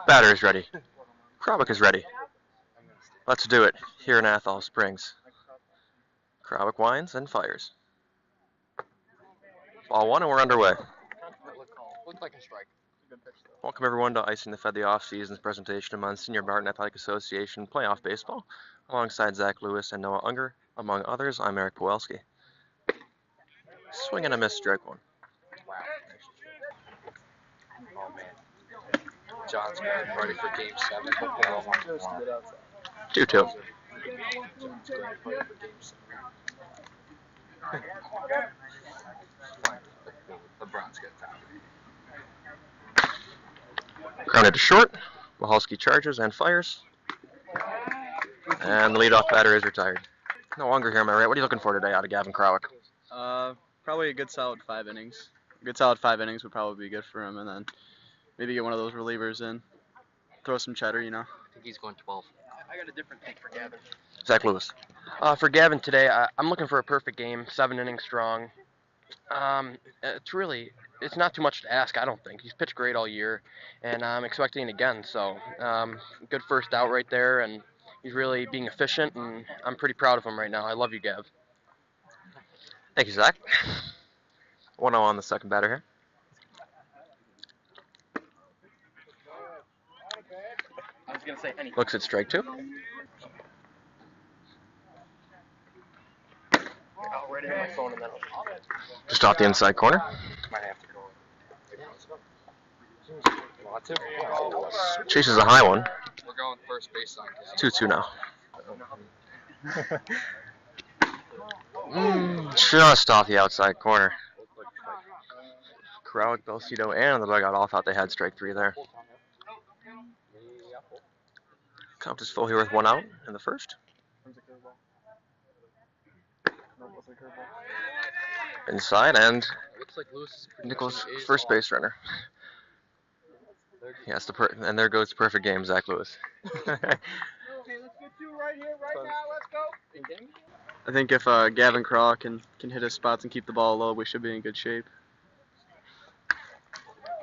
Batter is ready. Krawick is ready. Let's do it here in Athol Springs. Krawick winds and fires. Ball one and we're underway. Looked like a strike. Welcome everyone to Icing the Fed The Off-Season's presentation of Monsignor Barton Athletic Association Playoff Baseball. Alongside Zach Lewis and Noah Unger, among others, I'm Erik Pawelski. Swing and a miss, strike one. Wow. Oh man. John's getting ready for game 7. 2-2. LeBron's got time. Grounded to short. Pawelski charges and fires. And the leadoff batter is retired. No Unger here, am I right? What are you looking for today out of Gavin Krawick? Probably a good solid 5 innings. A good solid 5 innings would probably be good for him, and then maybe get one of those relievers in. Throw some cheddar, you know. I think he's going 12. I got a different take for Gavin. Zach Lewis. For Gavin today, I'm looking for a perfect game, 7 innings strong. It's not too much to ask, I don't think. He's pitched great all year, and I'm expecting it again. So, good first out right there, and he's really being efficient, and I'm pretty proud of him right now. I love you, Gav. Thank you, Zach. 1-0 on the second batter here. I was going to say anything. Looks at strike 2. I'll write it on my phone and then Just off the inside corner. Might have to go. Want to? Chases a high one. We're going first base on. 2-2 now. Just off the outside corner. Krawick, Belcito, and the dugout all thought they had strike 3 there. Count is full here with 1 out in the first. Inside, and Nichols, first base runner. Yes, and there goes the perfect game, Zach Lewis. I think if Gavin Krawick can hit his spots and keep the ball low, we should be in good shape.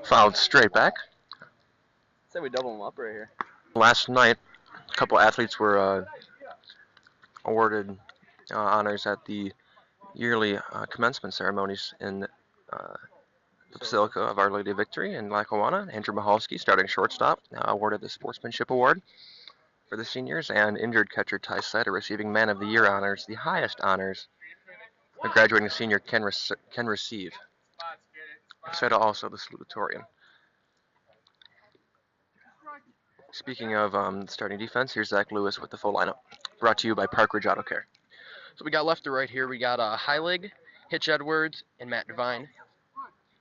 Fouled straight back. Say we double him up right here. Last night, a couple athletes were awarded honors at the yearly commencement ceremonies in the Basilica of Our Lady of Victory in Lackawanna. Andrew Michalski, starting shortstop, awarded the Sportsmanship Award for the seniors, and injured catcher Ty Sider receiving Man of the Year honors, the highest honors a graduating senior can receive. Sider also the salutatorian. Speaking of starting defense, here's Zach Lewis with the full lineup, brought to you by Park Ridge Auto Care. So we got left to right here. We got Heilig, Hitch Edwards, and Matt Devine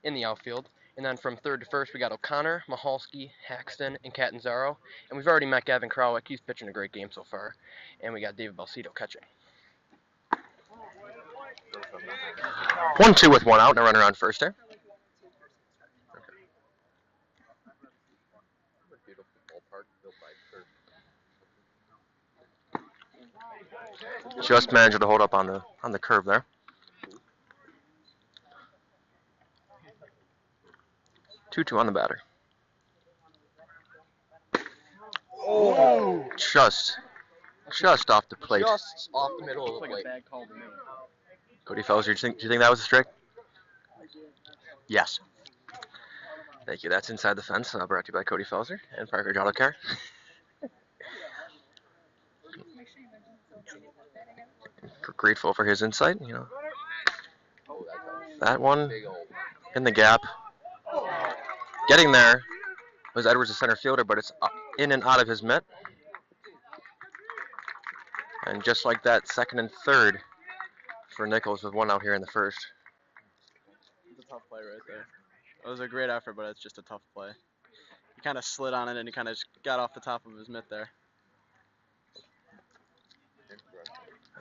in the outfield. And then from third to first, we got O'Connor, Michalski, Haxton, and Catanzaro. And we've already met Gavin Krawick. He's pitching a great game so far. And we got David Belcito catching. 1-2 with 1 out and a runner on first there. Just managed to hold up on the curve there. Two on the batter. Oh! Just off the plate. Just off the middle of the plate. Cody Felser, do you think that was a strike? Yes. Thank you. That's inside the fence. Brought to you by Cody Felser and Park Ridge Auto Care. Grateful for his insight, you know. That one in the gap. Getting there was Edwards, the center fielder, but it's in and out of his mitt. And just like that, second and third for Nichols with 1 out here in the first. It's a tough play right there. It was a great effort, but it's just a tough play. He kind of slid on it and he kind of just got off the top of his mitt there.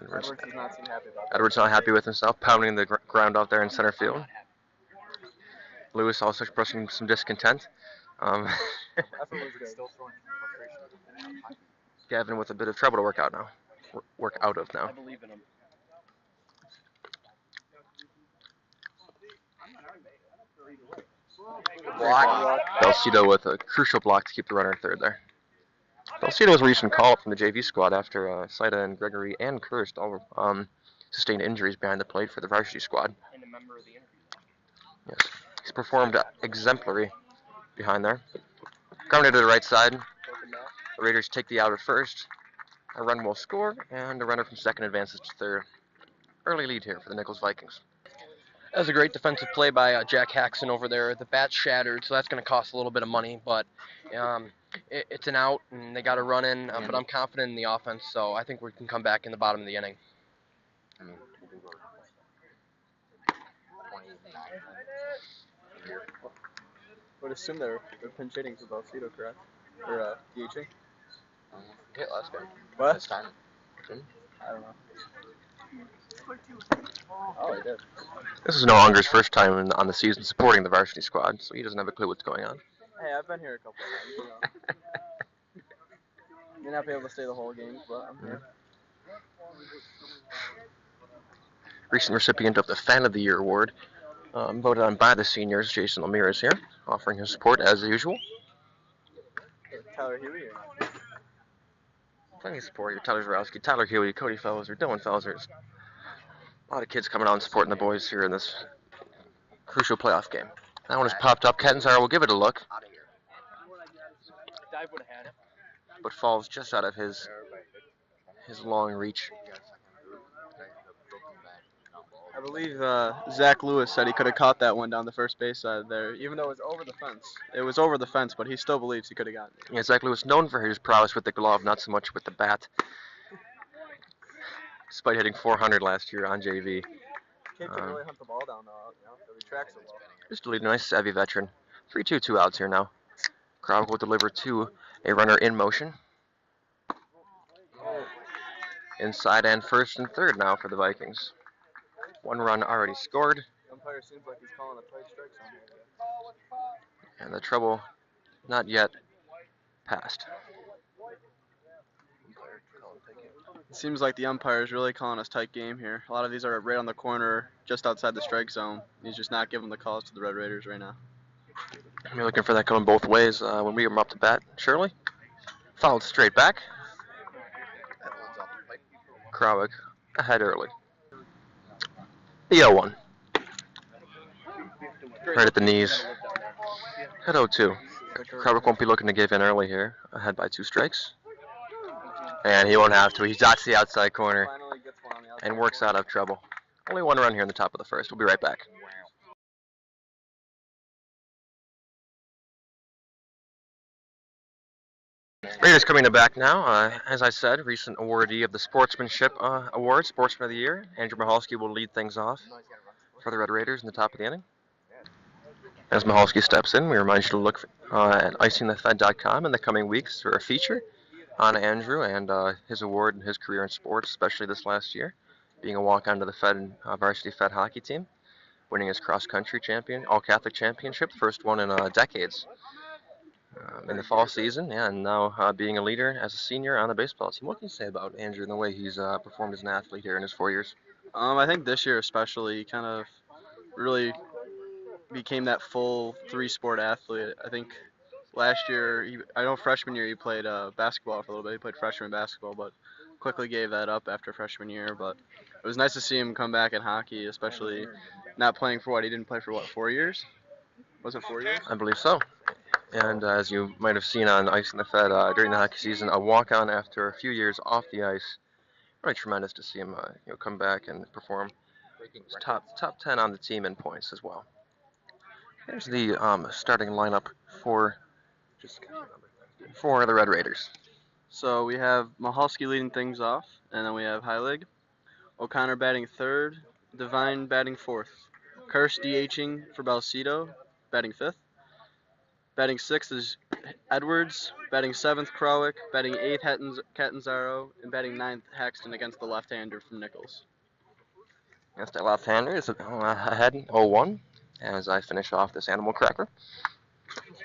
Edwards does not seem happy about that. Edwards not happy with himself, pounding the ground out there in center field. Lewis also expressing some discontent. Gavin with a bit of trouble to work out of now. I believe in him. Balsito with a crucial block to keep the runner in third there. Balsito was a recent call-up from the JV squad after Saida and Gregory and Kirst all sustained injuries behind the plate for the varsity squad. Yes, he's performed exemplary behind there. Grounded to the right side. The Raiders take the out at first. A run will score, and the runner from second advances to third. Early lead here for the Nichols Vikings. That was a great defensive play by Jack Haxton over there. The bat's shattered, so that's going to cost a little bit of money, but it's an out, and they got to run in. But I'm confident in the offense, so I think we can come back in the bottom of the inning. I would assume they're pinch hitting for Balsito, correct? Or DHing? Hit last game. What? This time. I don't know. Oh, he did. This is no Unger's first time on the season supporting the varsity squad, so he doesn't have a clue what's going on. Hey, I've been here a couple of times. You know. May not be able to stay the whole game, but I'm here. Recent recipient of the Fan of the Year award, voted on by the seniors. Jason Lemire is here, offering his support as usual. Tyler Huey or not? Plenty of support here. Tyler Zarowski, Tyler Huey, Cody Felser, Dylan Felser. A lot of kids coming out and supporting the boys here in this crucial playoff game. That one has popped up. Catanzaro will give it a look, but falls just out of his long reach. I believe Zach Lewis said he could have caught that one down the first base side there, even though it was over the fence. It was over the fence, but he still believes he could have gotten it. Yeah, Zach Lewis known for his prowess with the glove, not so much with the bat. Despite hitting 400 last year on JV. Kid can really hunt the ball down, though, you know, so he tracks the ball. Just a nice, savvy veteran. 3-2, 2 outs here now. Crowd will deliver to a runner in motion. Inside and first and third now for the Vikings. One run already scored. The umpire seems like he's calling a tight strike zone. And the trouble not yet passed. It seems like the umpire is really calling us tight game here. A lot of these are right on the corner, just outside the strike zone. He's just not giving the calls to the Red Raiders right now. We're looking for that going both ways when we come up to bat. Shirley fouled straight back. Krawick ahead early. The 0-1. Right at the knees. At 0-2. Krawick won't be looking to give in early here. Ahead by 2 strikes. And he won't have to. He dots the outside corner and works out of trouble. Only one run here in the top of the first. We'll be right back. Raiders coming to back now. As I said, recent awardee of the Sportsmanship Award, Sportsman of the Year. Andrew Michalski will lead things off for the Red Raiders in the top of the inning. As Michalski steps in, we remind you to look at icingthefed.com in the coming weeks for a feature on Andrew and his award and his career in sports, especially this last year, being a walk-on to the Fed varsity Fed hockey team, winning his cross-country champion, all-Catholic championship, first one in decades. In the fall season, yeah, and now being a leader as a senior on the baseball team. What can you say about Andrew and the way he's performed as an athlete here in his 4 years? I think this year especially, he kind of really became that full 3-sport athlete. I think last year, I know freshman year he played basketball for a little bit. He played freshman basketball, but quickly gave that up after freshman year. But it was nice to see him come back in hockey, especially not playing for he didn't play for 4 years? Was it 4 years? I believe so. And as you might have seen on Ice in the Fed during the hockey season, a walk-on after a few years off the ice. Really tremendous to see him come back and perform. He's top 10 on the team in points as well. Here's the starting lineup for the Red Raiders. So we have Michalski leading things off, and then we have Heilig, O'Connor batting third, Devine batting fourth, Kirst DHing for Balsito, batting fifth. Batting sixth is Edwards, batting seventh Krawick, batting eighth Catanzaro, and batting ninth Haxton against the left-hander from Nichols. Against that left-hander is ahead 0-1 as I finish off this animal cracker.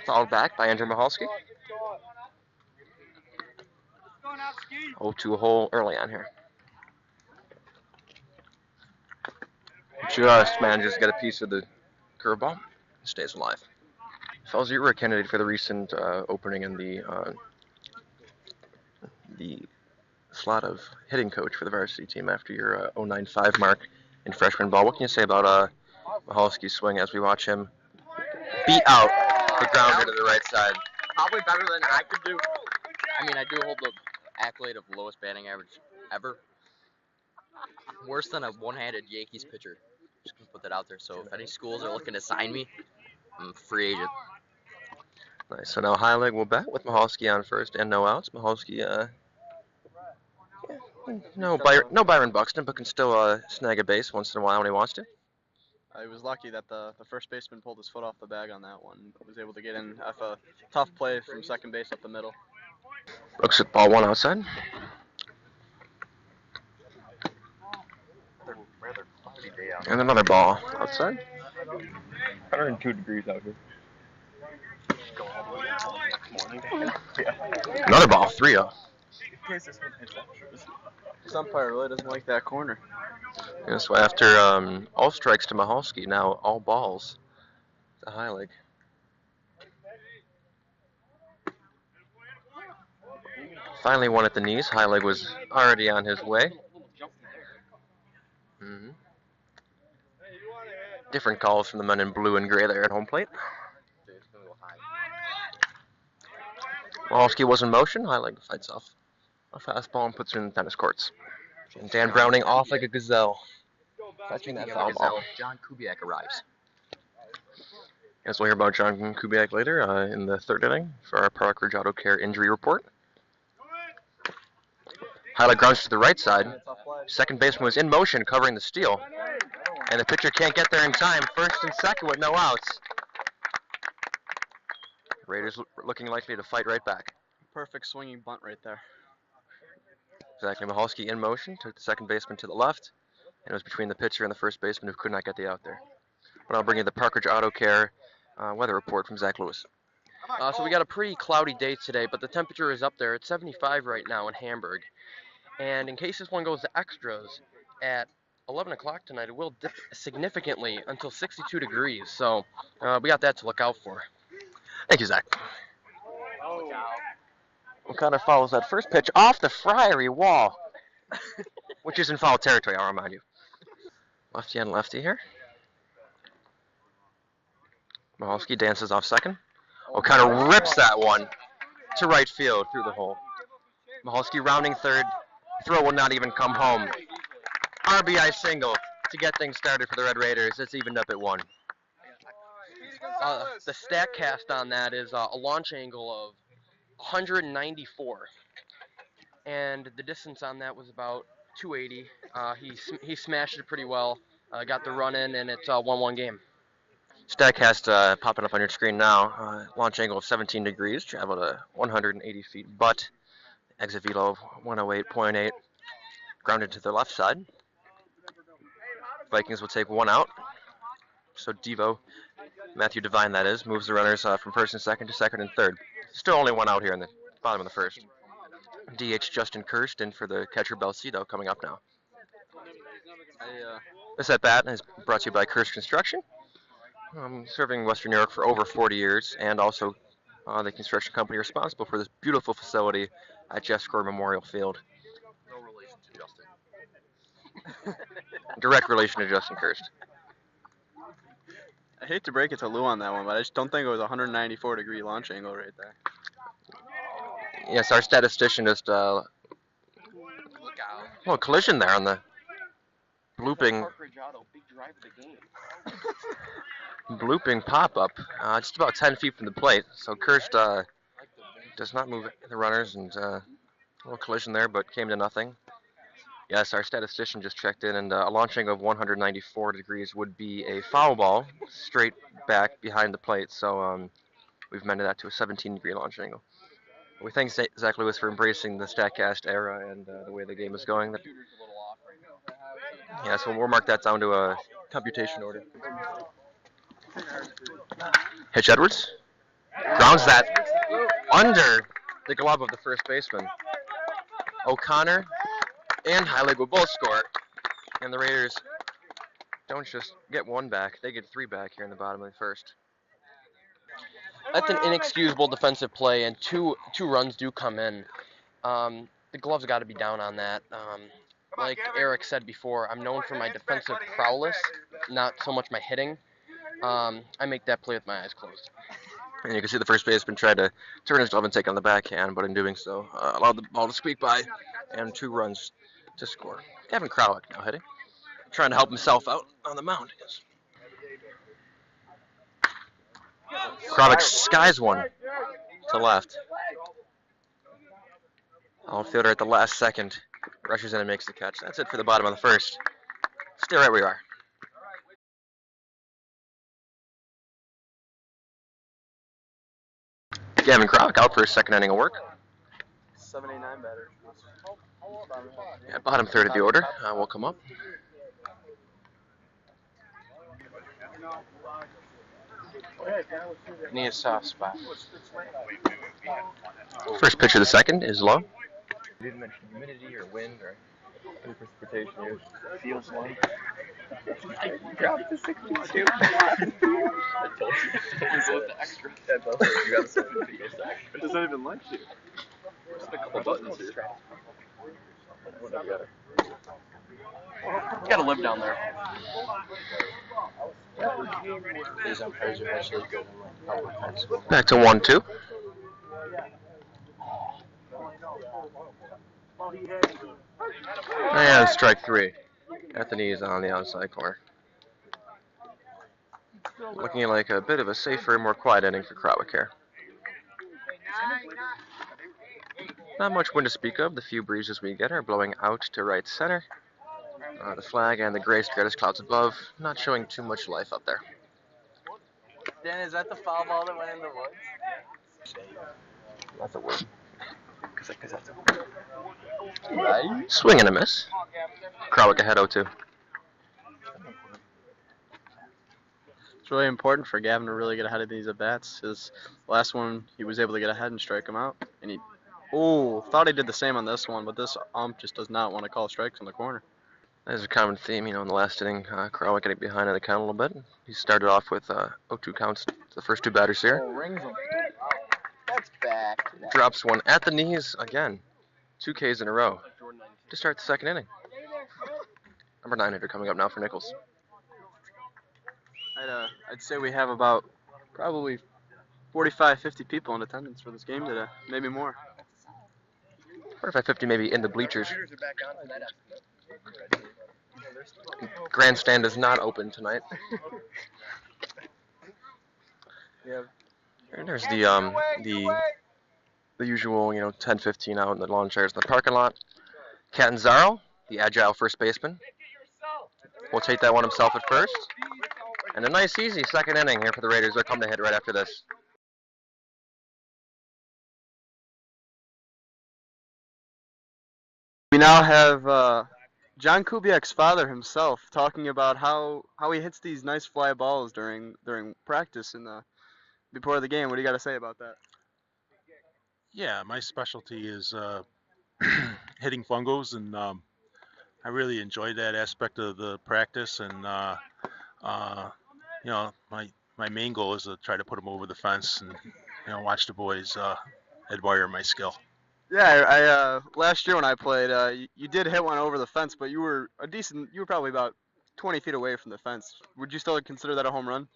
Followed back by Andrew Michalski. 0-2 hole early on here. Just manages to get a piece of the curveball. Stays alive. Felser, you were a candidate for the recent opening in the slot of hitting coach for the varsity team after your 0.95 mark in freshman ball. What can you say about Michalski's swing as we watch him beat out the grounder to the right side? Probably better than I could do. I mean, I do hold the accolade of lowest batting average ever. Worse than a one-handed Yankees pitcher. Just gonna put that out there. So if any schools are looking to sign me, I'm a free agent. Nice. So now Heilig will bat with Michalski on first and no outs. Michalski, no Byron Buxton, but can still snag a base once in a while when he wants to. I was lucky that the first baseman pulled his foot off the bag on that one. Was able to get in off a tough play from second base up the middle. Looks at ball one outside. And another ball outside. 102 degrees out here. Another ball, 3-0. This umpire really doesn't like that corner. Yeah, so after all strikes to Michalski, now all balls to Heilig. Finally one at the knees. Heilig was already on his way. Different calls from the men in blue and gray there at home plate. Michalski was in motion. Heilig fights off a fastball and puts it in the tennis courts. And Dan Browning off like a gazelle, fetching that foul ball. John Kubiak arrives. As we'll hear about John Kubiak later in the third inning for our Park Ridge Auto Care injury report. Heilig grounds to the right side. Second baseman was in motion covering the steal. And the pitcher can't get there in time. First and second with no outs. Raiders looking likely to fight right back. Perfect swinging bunt right there. Exactly. Michalski in motion, took the second baseman to the left, and it was between the pitcher and the first baseman who could not get the out there. But I'll bring you the Park Ridge Auto Care weather report from Zach Lewis. So we got a pretty cloudy day today, but the temperature is up there. It's 75 right now in Hamburg. And in case this one goes to extras, at 11 o'clock tonight, it will dip significantly until 62 degrees. So we got that to look out for. Thank you, Zach. O'Connor follows that first pitch off the Friary wall, which is in foul territory, I'll remind you. Lefty and lefty here. Michalski dances off second. O'Connor rips that one to right field through the hole. Michalski rounding third. Throw will not even come home. RBI single to get things started for the Red Raiders. It's evened up at 1. The stat cast on that is a launch angle of 194, and the distance on that was about 280. He smashed it pretty well, got the run in, and it's a 1-1 game. StatCast popping up on your screen now. Launch angle of 17 degrees, traveled 180 feet, but exit velo of 108.8, grounded to the left side. Vikings will take 1 out. So Devo, Matthew Devine that is, moves the runners from first and second to second and third. Still only 1 out here in the bottom of the first. DH Justin Kirsten for the catcher Belcito coming up now. This at bat is brought to you by Kirst Construction, serving Western New York for over 40 years, and also the construction company responsible for this beautiful facility at Jeff Score Memorial Field. No relation to Justin. Direct relation to Justin Kirst. I hate to break it to Lou on that one, but I just don't think it was a 194 degree launch angle right there. Yes, our statistician just little collision there on the blooping pop-up, just about 10 feet from the plate. So Kirst does not move the runners, and a little collision there, but came to nothing. Yes, our statistician just checked in, and a launch angle of 194 degrees would be a foul ball straight back behind the plate. So we've amended that to a 17-degree launch angle. We thank Zach Lewis for embracing the StatCast era and the way the game is going. Yeah, so we'll mark that down to a computation order. Hitch Edwards grounds that under the glove of the first baseman. O'Connor and Heilig will both score, and the Raiders don't just get 1 back, they get 3 back here in the bottom of the first. that's an inexcusable defensive play, and two runs do come in. The gloves got to be down on that. Like Erik said before, I'm known for my defensive prowess, not so much my hitting. I make that play with my eyes closed. And you can see the first baseman tried to turn his glove and take on the backhand, but in doing so, allowed the ball to squeak by, and 2 runs to score. Gavin Kralik now hitting, trying to help himself out on the mound. Kralik skies one to left. Outfielder at the last second rushes in and makes the catch. That's it for the bottom of the first. Stay right where we are. Gavin Kralik out for his second inning of work. 7-8-9 batter. Yeah, bottom third of the order will come up. Need a soft spot. First pitch of the second is low. You didn't mention humidity or wind or any precipitation here. Feels like. Dropped to 62. I told you. That's extra. That's also, you got something to go back. It doesn't even like you. Just a couple buttons here. Whatever you got. You gotta live down there. These umpires are actually good in public high school. Back to 1-2. And strike 3 at the knees on the outside corner. Looking like a bit of a safer, more quiet inning for Kralik here. Not much wind to speak of. The few breezes we get are blowing out to right center. The flag and the gray stratus clouds above, not showing too much life up there. Dan, is that the foul ball that went in the woods? That's a word. Because that's a word. Right? Swing and a miss. Kralik ahead 0-2. It's really important for Gavin to really get ahead of these at-bats. His last one, he was able to get ahead and strike him out. And he, thought he did the same on this one, but this ump just does not want to call strikes in the corner. There's a common theme, in the last inning, Kralik getting behind on the count a little bit. He started off with 0-2 counts to the first 2 batters here. Rings him. That's back. Drops one at the knees again. 2 Ks in a row to start the second inning. Number 9 hitter coming up now for Nichols. I'd say we have about probably 45, 50 people in attendance for this game today, maybe more. 45-50 maybe in the bleachers. Grandstand is not open tonight. Yeah. And there's the usual 10-15 out in the lawn chairs in the parking lot. Catanzaro, the agile first baseman, will take that one himself at first. And a nice easy second inning here for the Raiders. They'll come to hit right after this. We now have John Kubiak's father himself talking about how he hits these nice fly balls during practice and before the game. What do you got to say about that? Yeah, my specialty is hitting fungos, and I really enjoyed that aspect of the practice. And my main goal is to try to put them over the fence and watch the boys admire my skill. Yeah, I last year when I played, you did hit one over the fence, but you were probably about 20 feet away from the fence. Would you still consider that a home run?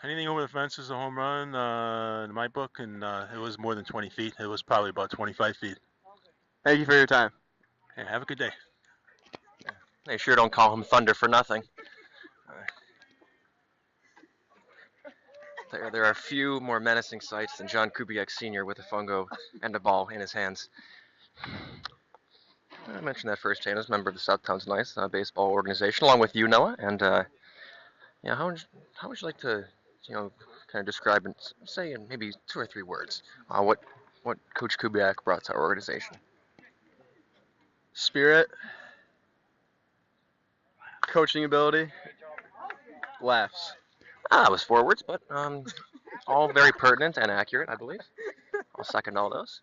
Anything over the fence is a home run in my book, and it was more than 20 feet. It was probably about 25 feet. Thank you for your time. Hey, have a good day. They sure don't call him Thunder for nothing. There are few more menacing sights than John Kubiak Sr. with a fungo and a ball in his hands. I mentioned that firsthand as a member of the Southtown's Nice baseball organization, along with you, Noah. And how would you like to, kind of describe and say in maybe 2 or 3 words what Coach Kubiak brought to our organization? Spirit, coaching ability, laughs. That was 4 words, but all very pertinent and accurate, I believe. I'll second all those.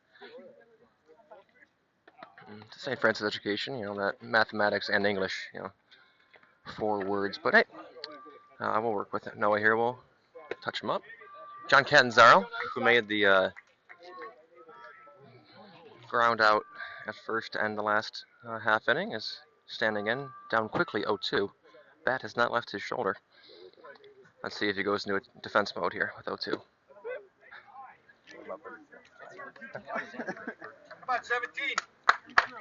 To St. Francis education, that mathematics and English, 4 words. But hey, I will work with it. Noah here will touch him up. John Catanzaro, who made the ground out at first to end the last half inning, is standing in, down quickly 0-2. Bat has not left his shoulder. Let's see if he goes into a defense mode here with 0-2. Come on, 17.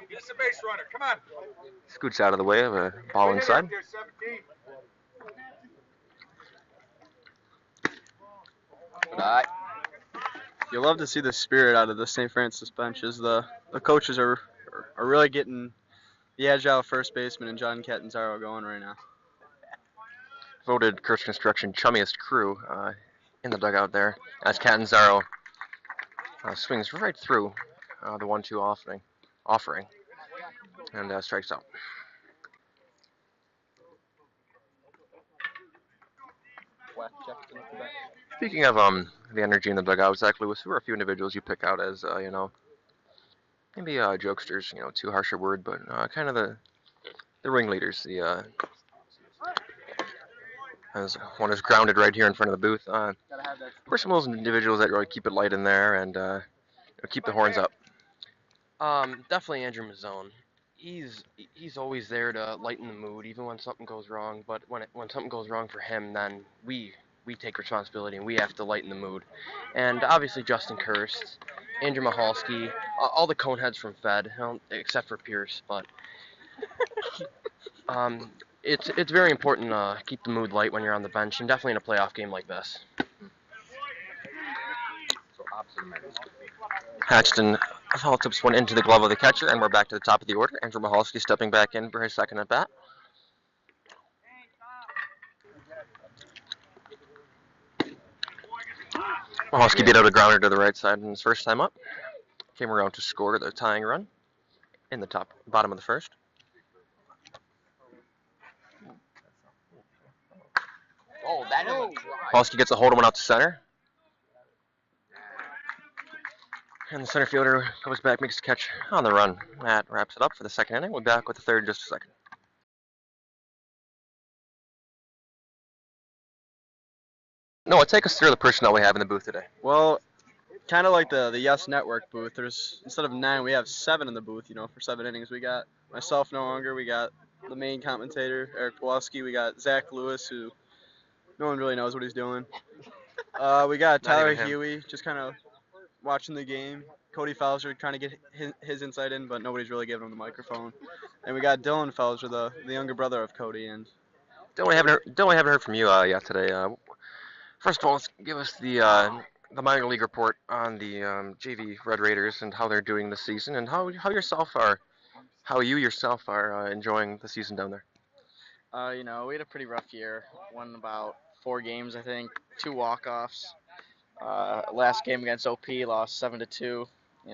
Get us a base runner. Come on. Scoots out of the way of a ball inside. You love to see the spirit out of the St. Francis benches. The coaches are really getting the agile first baseman and John Catanzaro going right now. Voted Kurtz Construction chummiest crew in the dugout there, as Catanzaro swings right through the 1-2 offering and strikes out. Speaking of the energy in the dugout, Zach Lewis, who are a few individuals you pick out as maybe jokesters, too harsh a word, but kind of the ringleaders. As one is grounded right here in front of the booth. Who are some of those individuals that really keep it light in there and keep the horns up? Definitely Andrew Mazzone. He's always there to lighten the mood, even when something goes wrong. But when something goes wrong for him, then we take responsibility and we have to lighten the mood. And obviously Justin Kirst, Andrew Michalski, all the coneheads from Fed, except for Pierce. But it's very important to keep the mood light when you're on the bench, and definitely in a playoff game like this. Hatchton foul tips one into the glove of the catcher, and we're back to the top of the order. Andrew Michalski stepping back in for his second at bat. Michalski beat out a grounder to the right side in his first time up. Came around to score the tying run in the bottom of the first. Oh, that is a drive. Michalski gets a hold of one out to center. And the center fielder goes back, makes a catch on the run. That wraps it up for the second inning. We'll be back with the third in just a second. Noah, take us through the personnel we have in the booth today. Well, kind of like the Yes Network booth. There's, instead of 9, we have 7 in the booth. For 7 innings, we got myself, no Unger. We got the main commentator, Erik Pawelski. We got Zach Lewis, who no one really knows what he's doing. We got Tyler Huey, just kind of watching the game. Cody Felser trying to get his insight in, but nobody's really giving him the microphone. And we got Dylan Felser, the younger brother of Cody. And Dylan, we haven't heard from you yet today. First of all, let's give us the minor league report on the JV Red Raiders and how they're doing this season, and how you yourself are enjoying the season down there. We had a pretty rough year. Won about 4 games, I think, 2 walk-offs. Last game against OP, lost 7-2. Me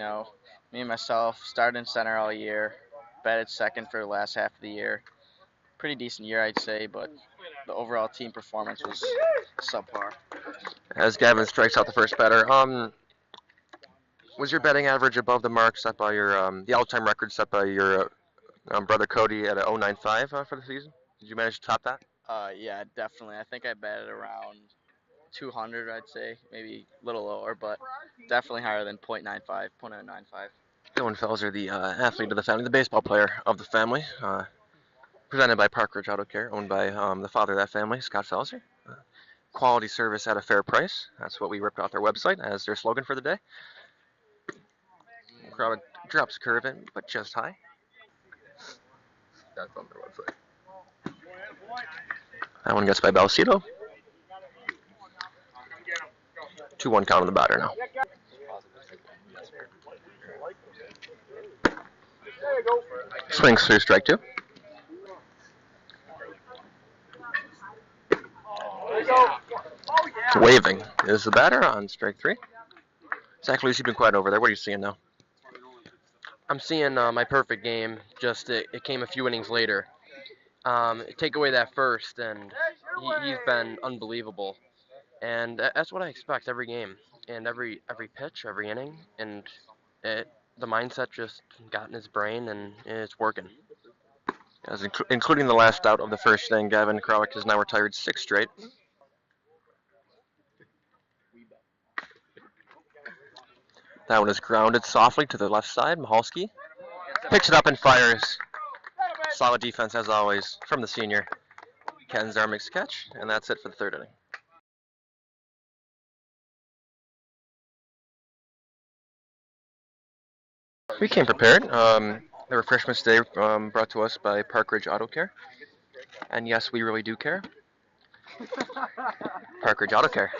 and myself started in center all year, batted second for the last half of the year. Pretty decent year, I'd say, but the overall team performance was subpar. As Gavin strikes out the first batter, was your batting average above the mark set by your the all-time record set by your brother Cody at a 0.95 for the season? Did you manage to top that? Yeah, definitely. I think I batted around 200, I'd say, maybe a little lower, but definitely higher than 0.95. Dylan Felser, the athlete of the family, the baseball player of the family, presented by Park Ridge Auto Care, owned by the father of that family, Scott Felser. Quality service at a fair price. That's what we ripped off their website as their slogan for the day. Crowd drops a curve in, but just high. That's on their website. That one gets by Balsito. 2-1 count on the batter now. Swings through strike 2. Waving is the batter on strike 3. Zach Lewis, you've been quiet over there. What are you seeing now? I'm seeing my perfect game. Just it came a few innings later. Take away that first, and he's been unbelievable. And that's what I expect every game, and every pitch, every inning, and the mindset just got in his brain, and it's working. As including the last out of the first inning, Gavin Krawick has now retired 6 straight. That one is grounded softly to the left side. Michalski picks it up and fires. Solid defense as always from the senior. Katzenzaro makes a catch, and that's it for the third inning. We came prepared. The refreshments today brought to us by Park Ridge Auto Care. And yes, we really do care. Park Ridge Auto Care.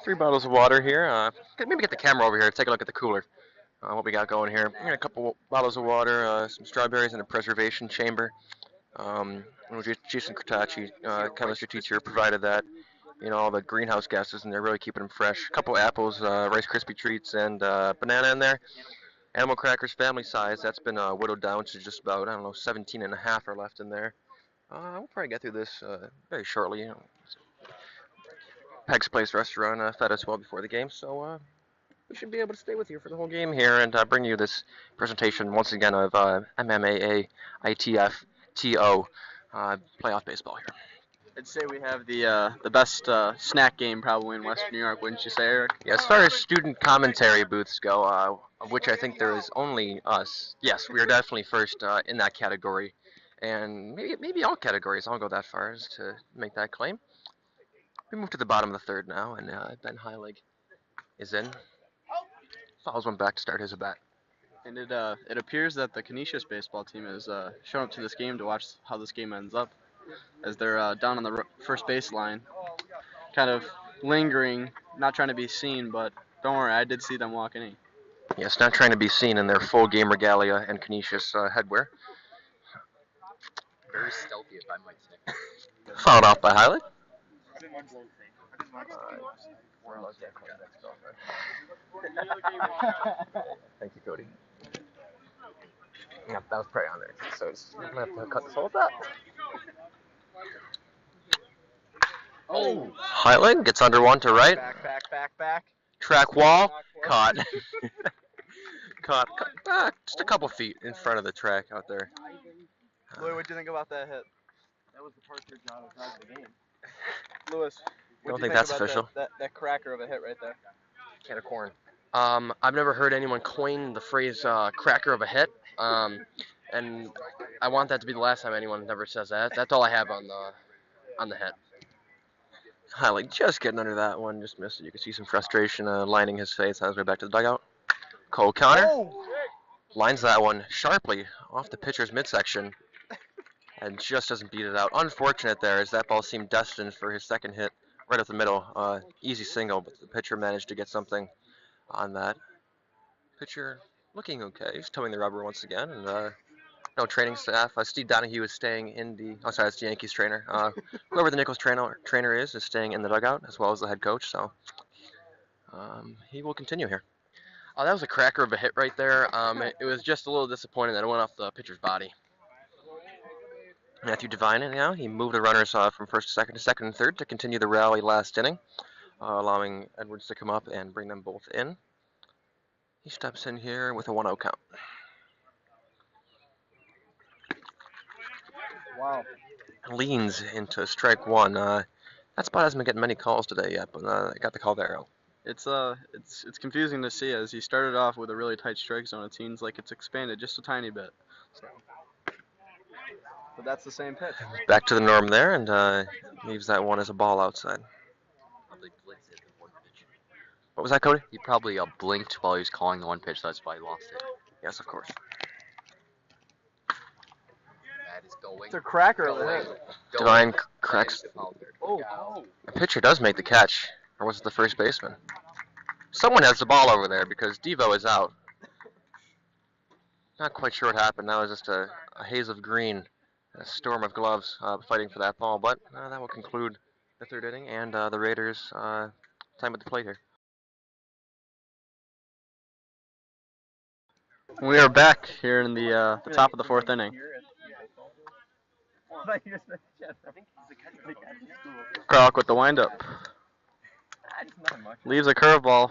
3 bottles of water here. Maybe get the camera over here. Take a look at the cooler. What we got going here. We got a couple bottles of water, some strawberries, and a preservation chamber. Jason Kurtachi, chemistry teacher, provided that. All the greenhouse gases, and they're really keeping them fresh. A couple apples, Rice Krispie treats, and banana in there. Animal crackers, family size. That's been whittled down to just about, 17 and a half are left in there. We'll probably get through this very shortly. Peg's Place restaurant fed us well before the game, so we should be able to stay with you for the whole game here and bring you this presentation once again of MMAA ITFTO playoff baseball here. I'd say we have the best snack game probably in Western New York, wouldn't you say, Eric? Yeah, as far as student commentary booths go, of which I think there is only us, yes, we are definitely first in that category. And maybe all categories. I'll go that far as to make that claim. We move to the bottom of the third now, and Ben Heilig is in. Fouls one back to start his at bat. And it appears that the Canisius baseball team has shown up to this game to watch how this game ends up, as they're down on the first base line, kind of lingering, not trying to be seen, but don't worry, I did see them walking in. Yes, not trying to be seen in their full game regalia and Canisius headwear. Very stealthy, if I might say. Fouled off by Heilig. Thank you, Cody. Yep, that was prey on there. So I'm going to have to cut this whole up. Oh! Heilig gets under one to right. Back. Track wall. Caught. Caught. Just a couple feet in front of the track out there. Louis, what do you think about that hit? That was the part of John was not the game. Louis, what Don't do you think that's about official. That cracker of a hit right there. Can of corn. I've never heard anyone coin the phrase cracker of a hit. And I want that to be the last time anyone ever says that. That's all I have on the hit. Heilig just getting under that one, just missed it. You can see some frustration lining his face on his way back to the dugout. Cole Connor lines that one sharply off the pitcher's midsection and just doesn't beat it out. Unfortunate there, as that ball seemed destined for his second hit right up the middle. Easy single, but the pitcher managed to get something on that. Pitcher looking okay. He's towing the rubber once again, and no training staff. Steve Donahue is staying in the. Oh, sorry, it's the Yankees trainer. Whoever the Nichols trainer is staying in the dugout as well as the head coach. So he will continue here. Oh, that was a cracker of a hit right there. It was just a little disappointing that it went off the pitcher's body. Matthew Devine, now he moved the runners from first to second and third to continue the rally last inning, allowing Edwards to come up and bring them both in. He steps in here with a 1-0 count. Wow. Leans into strike one. That spot hasn't been getting many calls today yet, but I got the call there. It's confusing to see, as he started off with a really tight strike zone. It seems like it's expanded just a tiny bit. So. But that's the same pitch. Back to the norm there, and leaves that one as a ball outside. Probably blinked at the one pitch. What was that, Cody? He probably blinked while he was calling the one pitch. That's why he lost it. Yes, of course. That is going. It's a cracker of a hit. Devine cracks. Oh. The pitcher does make the catch, or was it the first baseman? Someone has the ball over there because Devo is out. Not quite sure what happened. That was just a haze of green, a storm of gloves fighting for that ball. But that will conclude the third inning and the Raiders' time at the plate here. We are back here in the top of the fourth inning. Kralik with the windup. Leaves a curveball,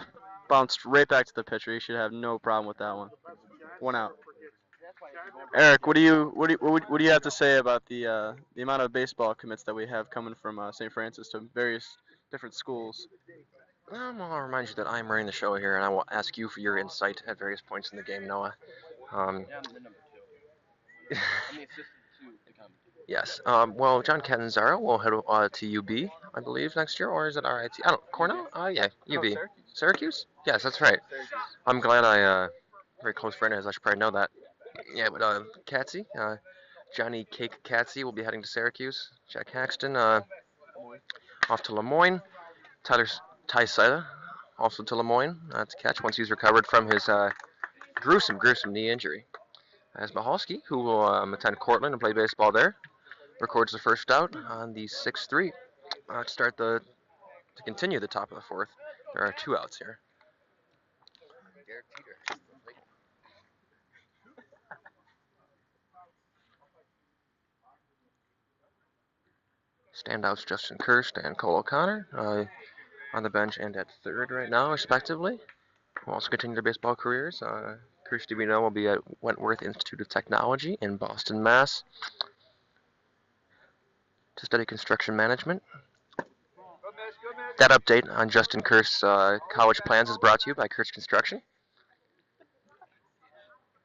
bounced right back to the pitcher. He should have no problem with that one. One out. Eric, what do you have to say about the amount of baseball commits that we have coming from St. Francis to various different schools? I'll remind you that I'm running the show here, and I will ask you for your insight at various points in the game, Noah. Um, Yeah, I'm the number 2. I'm the assistant to the commentator. yes. Well, John Catanzaro will head to UB, I believe, next year, or is it RIT? I don't. Cornell? Yeah, UB. Oh, Syracuse. Syracuse? Yes, that's right. I'm glad very close friend is. I should probably know that. Yeah, but Catsy, Johnny Cake Catsy will be heading to Syracuse. Jack Haxton, off to Lemoyne. Ty Sida, also to Lemoyne, to catch once he's recovered from his gruesome knee injury. As Mahalski, who will attend Cortland and play baseball there, records the first out on the 6-3 to continue the top of the fourth. There are 2 outs here. Standouts Justin Kirst and Cole O'Connor on the bench and at third right now, respectively. Will also continue their baseball careers. Kirst, we know, will be at Wentworth Institute of Technology in Boston, Mass. To study construction management. That update on Justin Kirst's college plans is brought to you by Kirst Construction.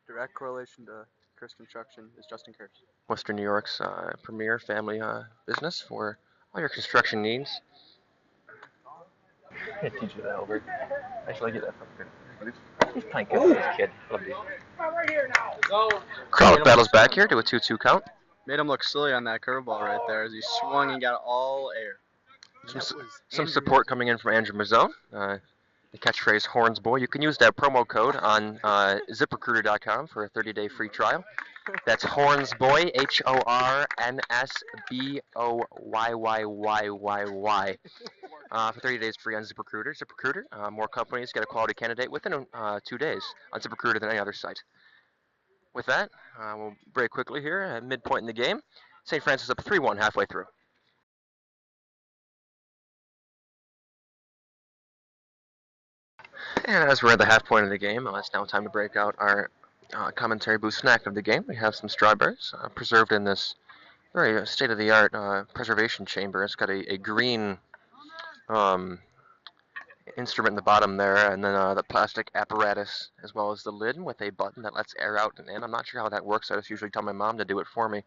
Direct correlation to Kirst Construction is Justin Kirst. Western New York's premier family business for all your construction needs. I'm gonna teach you that over. Actually, I get that from good. He's playing good with this kid. Love these. Crowd battles back here to a 2-2 count. Made him look silly on that curveball right there as he swung and got all air. Some support coming in from Andrew Mazzone. The catchphrase Horns Boy. You can use that promo code on ziprecruiter.com for a 30-day free trial. That's Horns Boy, HORNSBOYYYYY. For 30 days free on ZipRecruiter. ZipRecruiter, more companies get a quality candidate within 2 days on ZipRecruiter than any other site. With that, we'll break quickly here at midpoint in the game. St. Francis up 3-1 halfway through. And as we're at the half point of the game, it's now time to break out our commentary booth snack of the game. We have some strawberries preserved in this very state-of-the-art preservation chamber. It's got a green instrument in the bottom there, and then the plastic apparatus, as well as the lid with a button that lets air out and in. I'm not sure how that works. I just usually tell my mom to do it for me.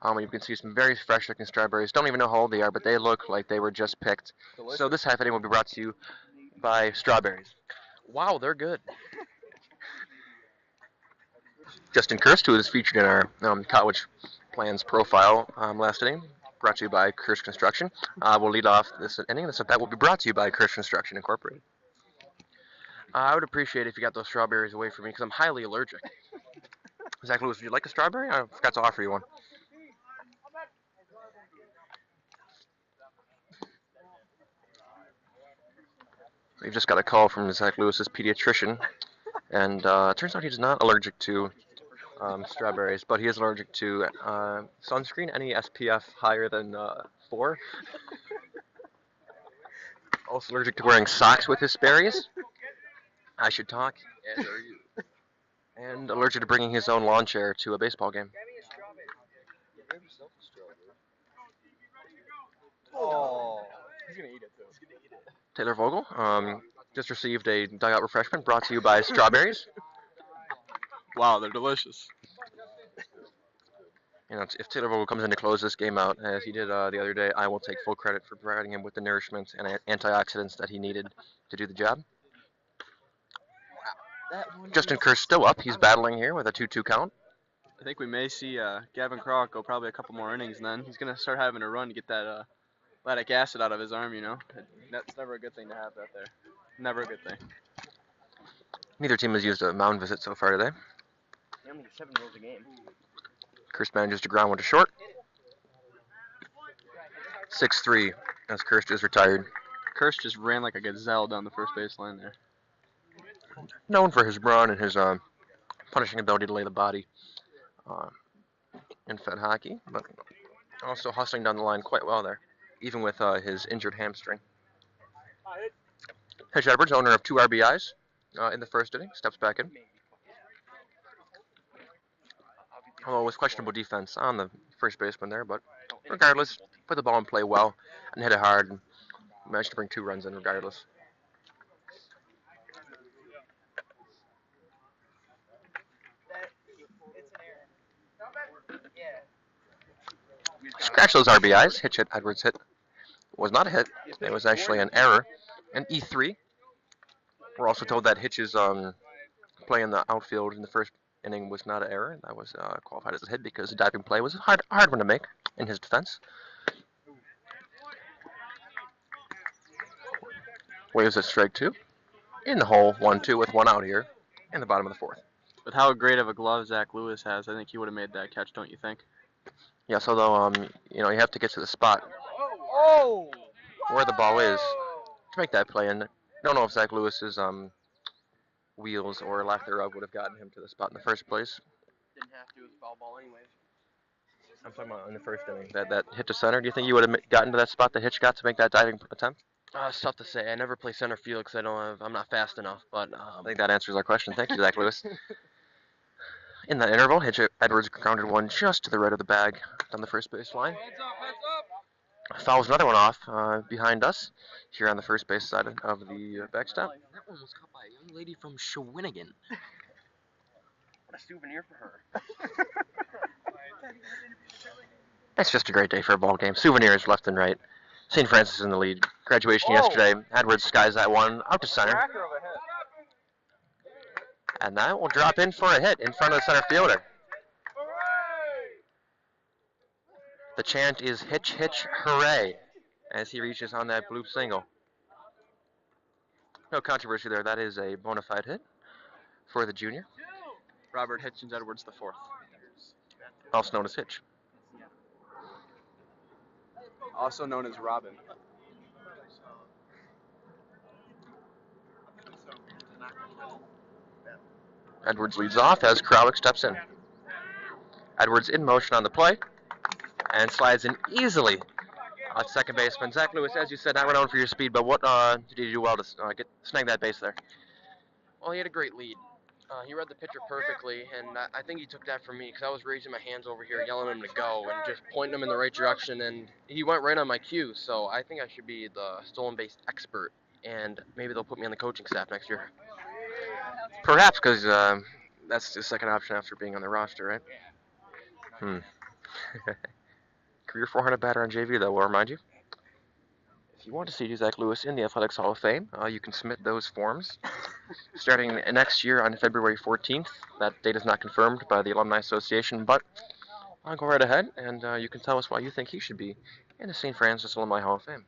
You can see some very fresh-looking strawberries. Don't even know how old they are, but they look like they were just picked. Delicious. So this half inning will be brought to you by strawberries. Wow, they're good. Justin Kirst, who is featured in our college plans profile last inning, brought to you by Kirst Construction. We'll lead off this inning. That will be brought to you by Kirst Construction Incorporated. I would appreciate it if you got those strawberries away from me because I'm highly allergic. Zach Lewis, would you like a strawberry? I forgot to offer you one. We've just got a call from Zach Lewis's pediatrician, and it turns out he's not allergic to strawberries, but he is allergic to sunscreen, any SPF higher than 4. Also allergic to wearing socks with his berries. I should talk. As are you. And allergic to bringing his own lawn chair to a baseball game. Oh, he's gonna eat it too. Taylor Vogel just received a dugout refreshment brought to you by strawberries. Wow, they're delicious. You know, if Taylor Vogel comes in to close this game out, as he did the other day, I will take full credit for providing him with the nourishment and antioxidants that he needed to do the job. Justin Kirst still up. He's battling here with a 2-2 count. I think we may see Gavin Crock go probably a couple more innings, and then he's going to start having a run to get that lactic acid out of his arm, you know. That's never a good thing to have that there. Never a good thing. Neither team has used a mound visit so far today. They only get 7 rolls a game. Kirst manages to ground one to short. 6-3 as Kirst is retired. Kirst just ran like a gazelle down the first baseline there. Known for his brawn and his punishing ability to lay the body in Fed hockey, but also hustling down the line quite well there, even with his injured hamstring. Hitch Edwards, owner of 2 RBIs in the first inning, steps back in. Although with questionable defense on the first baseman there, but regardless, put the ball in play well and hit it hard and managed to bring 2 runs in regardless. Scratch those RBIs. Hitch hit. Edwards hit was not a hit. It was actually an error. An E3. We're also told that Hitch's play in the outfield in the first inning was not an error. That was qualified as a hit because the diving play was a hard one to make in his defense. Waves at strike 2. In the hole, 1-2 with 1 out here in the bottom of the 4th. With how great of a glove Zach Lewis has, I think he would have made that catch, don't you think? Yes, although you have to get to the spot where the ball is to make that play. And I don't know if Zach Lewis's wheels or lack thereof would have gotten him to the spot in the first place. Didn't have to. It was foul ball anyways. I'm talking about in the first inning. That hit to center. Do you think you would have gotten to that spot that Hitch got to make that diving attempt? It's tough to say. I never play center field because I'm not fast enough. But I think that answers our question. Thank you, Zach Lewis. In that interval, Hitch Edwards grounded one just to the right of the bag on the first base line. Fouls another one off behind us here on the first base side of the backstop. That one was caught by a young lady from Shawinigan. what a souvenir for her. It's just a great day for a ball game. Souvenirs left and right. St. Francis in the lead. Graduation yesterday. Edwards skies that one out to center. And that will drop in for a hit in front of the center fielder. The chant is Hitch, Hitch, hooray, as he reaches on that blue single. No controversy there. That is a bona fide hit for the junior. Robert Hitchens Edwards the 4th. Also known as Hitch. Also known as Robin. Edwards leads off as Krawick steps in. Edwards in motion on the play and slides in easily at second baseman. Zach Lewis, as you said, not renowned for your speed, but what did you do well to snag that base there? Well, he had a great lead. He read the pitcher perfectly, and I think he took that from me because I was raising my hands over here, yelling at him to go and just pointing him in the right direction, and he went right on my cue. So I think I should be the stolen base expert, and maybe they'll put me on the coaching staff next year. Perhaps, because that's the second option after being on the roster, right? Career 400 batter on JV, though, we'll remind you. If you want to see Zach Lewis in the Athletics Hall of Fame, you can submit those forms starting next year on February 14th. That date is not confirmed by the Alumni Association, but I'll go right ahead, and you can tell us why you think he should be in the St. Francis Alumni Hall of Fame.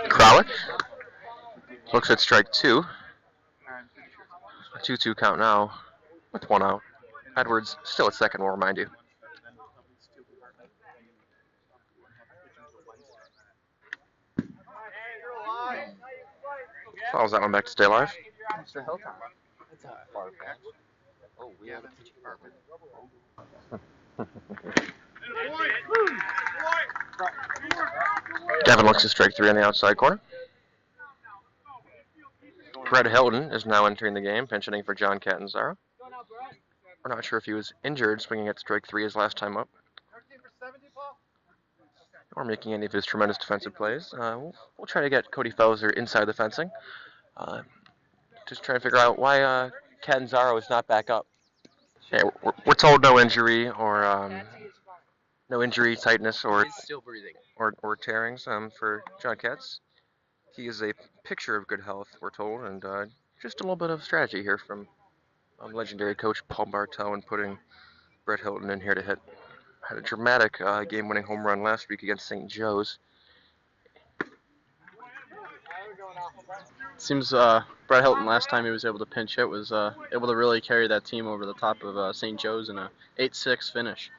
Krawick looks at strike 2. A 2-2 count now with 1 out. Edwards still at second, we'll remind you. Follows that one back to stay alive. Mr. Hilton. That's a far patch. Oh, we have a pitching department. Devin looks at strike 3 on the outside corner. Brett Hilton is now entering the game, pinch hitting for John Catanzaro. We're not sure if he was injured swinging at strike 3 his last time up, or making any of his tremendous defensive plays. We'll try to get Cody Felser inside the fencing. Just trying to figure out why Catanzaro is not back up. Yeah, we're told no injury or no injury, tightness, or He's still breathing. or tearings for John Katz. He is a picture of good health, we're told, and just a little bit of strategy here from legendary coach Paul Bartow in putting Brett Hilton in here to hit. Had a dramatic game-winning home run last week against St. Joe's. Seems Brett Hilton last time he was able to pinch hit was able to really carry that team over the top of St. Joe's in a 8-6 finish.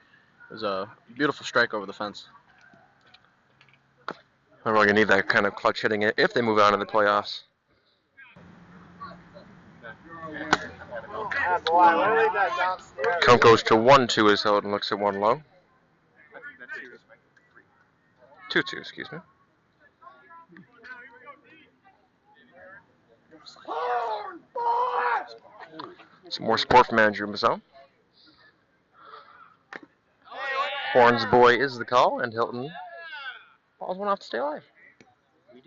It was a beautiful strike over the fence. They're really going to need that kind of clutch hitting if they move on to the playoffs. Count goes to 1-2 as Hilton looks at 1 low. 2-2, excuse me. Some more sport from Andrew Mazzone. Horns boy is the call, and Hilton balls one off to stay alive.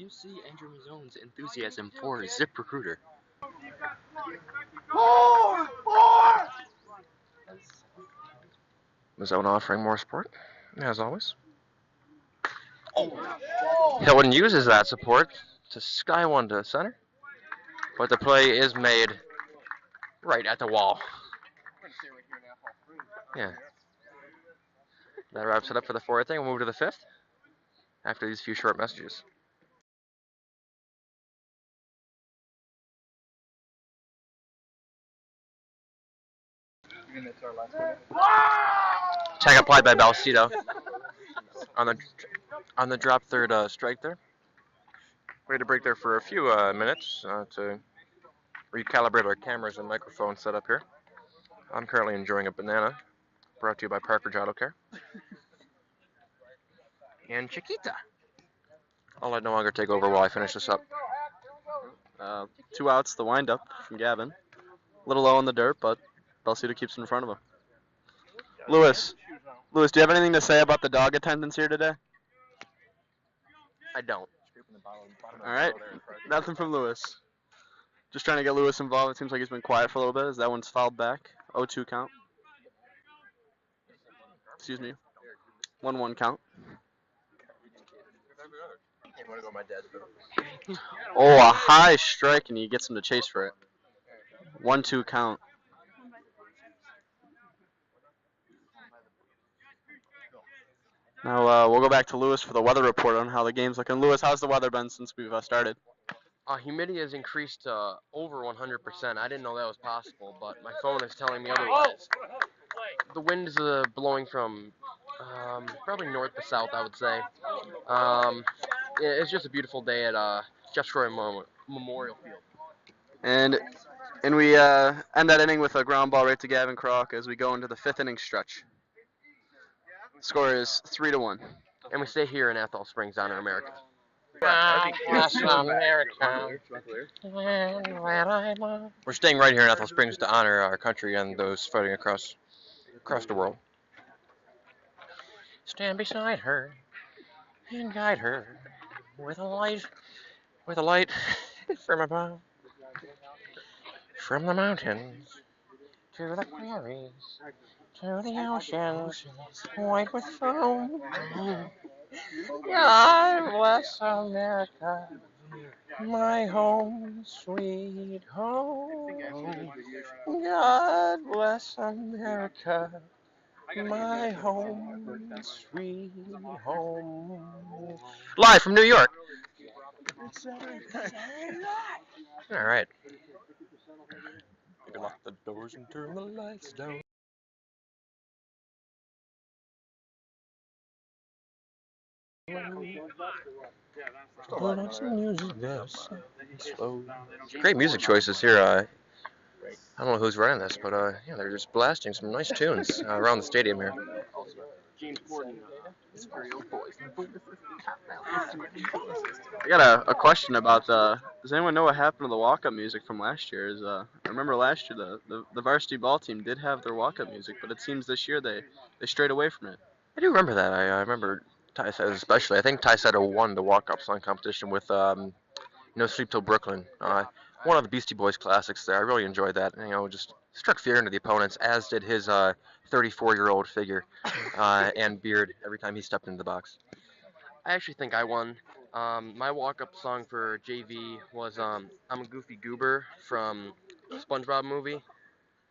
you see Andrew Mazzone's enthusiasm for ZipRecruiter? Zone offering more support, as always. Hilton uses that support to sky one to center, but the play is made right at the wall. Yeah. That wraps it up for the fourth inning. We'll move to the fifth after these few short messages. Tag applied by Balsito on the drop third strike there. Way to break there for a few minutes to recalibrate our cameras and microphone setup here. I'm currently enjoying a banana, brought to you by Parker's Auto Care. And Chiquita. I'll let No Longer take over while I finish this up. 2 outs, the windup from Gavin. A little low in the dirt, but Balsito keeps in front of him. Lewis, do you have anything to say about the dog attendance here today? I don't. All right, nothing from Lewis. Just trying to get Lewis involved. It seems like he's been quiet for a little bit as that one's fouled back. 0-2 count. Excuse me. 1-1 count. Oh, a high strike, and he gets him to chase for it. 1-2 count. Now we'll go back to Lewis for the weather report on how the game's looking. Lewis, how's the weather been since we've started? Humidity has increased to over 100%. I didn't know that was possible, but my phone is telling me otherwise. The wind is blowing from probably north to south, I would say. It's just a beautiful day at Jeff Troy Memorial Field. And we end that inning with a ground ball right to Gavin Kroc as we go into the fifth inning stretch. Score is 3-1. And we stay here in Athol Springs, honor America. We're staying right here in Ethel Springs to honor our country and those fighting across the world. Stand beside her and guide her with a light from above, from the mountains to the prairies to the oceans, white with foam. God bless America, my home, sweet home. God bless America, my home, sweet home. Live from New York. All right. You can lock the doors and turn the lights down. Great music choices here. I don't know who's running this, but yeah, they're just blasting some nice tunes around the stadium here. I got a question about does anyone know what happened to the walk-up music from last year? I remember last year the varsity ball team did have their walk-up music, but it seems this year they strayed away from it. I do remember that. I remember Ty Seta especially. I think Ty Seta won the walk-up song competition with No Sleep Till Brooklyn. One of the Beastie Boys classics there. I really enjoyed that. Just struck fear into the opponents, as did his 34-year-old figure and beard every time he stepped into the box. I actually think I won. My walk-up song for JV was I'm a Goofy Goober from the SpongeBob movie.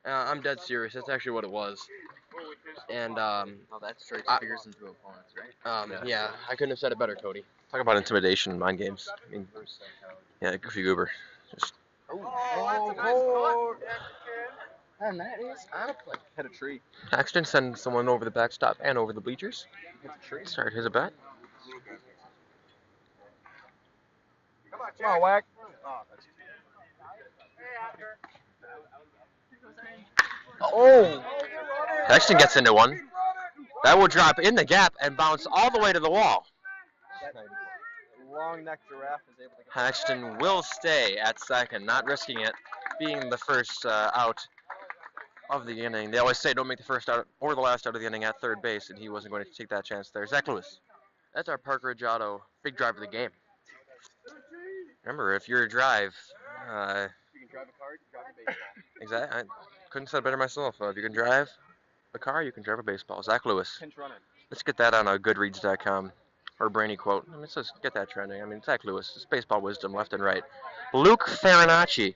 I'm dead serious. That's actually what it was. And that strikes figures into opponents, right? Yeah, I couldn't have said it better, Cody. Talk about intimidation in mind games. I mean, yeah, Goofy Goober. Just... And that is out of play. Hit a tree. Paxton sends someone over the backstop and over the bleachers. Start his at bat. Come on, Wack. Oh! Paxton gets into one. That will drop in the gap and bounce all the way to the wall. Long neck giraffe is able to get Paxton will stay at second, not risking it being the first out of the inning. They always say don't make the first out or the last out of the inning at third base, and he wasn't going to take that chance there. Zach Lewis. That's our Park Ridge Auto big drive of the game. Remember, if you're a drive, You can drive a car, you can drive a baseball. exactly. I couldn't have said it better myself. If you can drive a car, you can drive a baseball. Zach Lewis. Pinch runner. Let's get that on Goodreads.com or Brainy quote. I mean, let's just get that trending. I mean, Zach Lewis, it's baseball wisdom left and right. Luke Farinacci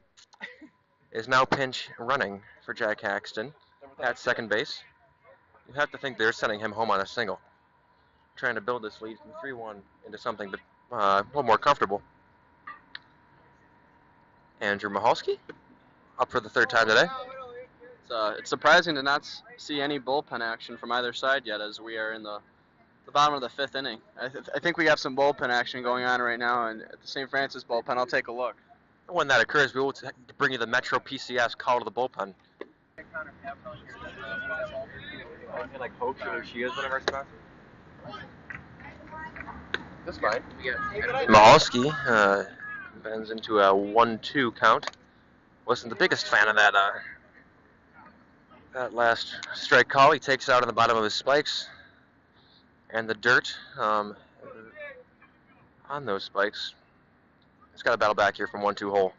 is now pinch running for Jack Haxton at second base. You have to think they're sending him home on a single, trying to build this lead from 3-1 into something a little more comfortable. Andrew Mahalski up for the third time today. It's surprising to not see any bullpen action from either side yet, as we are in the bottom of the fifth inning. I think we have some bullpen action going on right now, and at the St. Francis bullpen, I'll take a look. When that occurs, we will bring you the Metro PCS call to the bullpen. Like Hope or she is one of our sponsors. That's fine. Mahalski bends into a 1-2 count. Wasn't the biggest fan of that last strike call. He takes it out on the bottom of his spikes, and the dirt on those spikes. He's got to battle back here from 1-2 hole.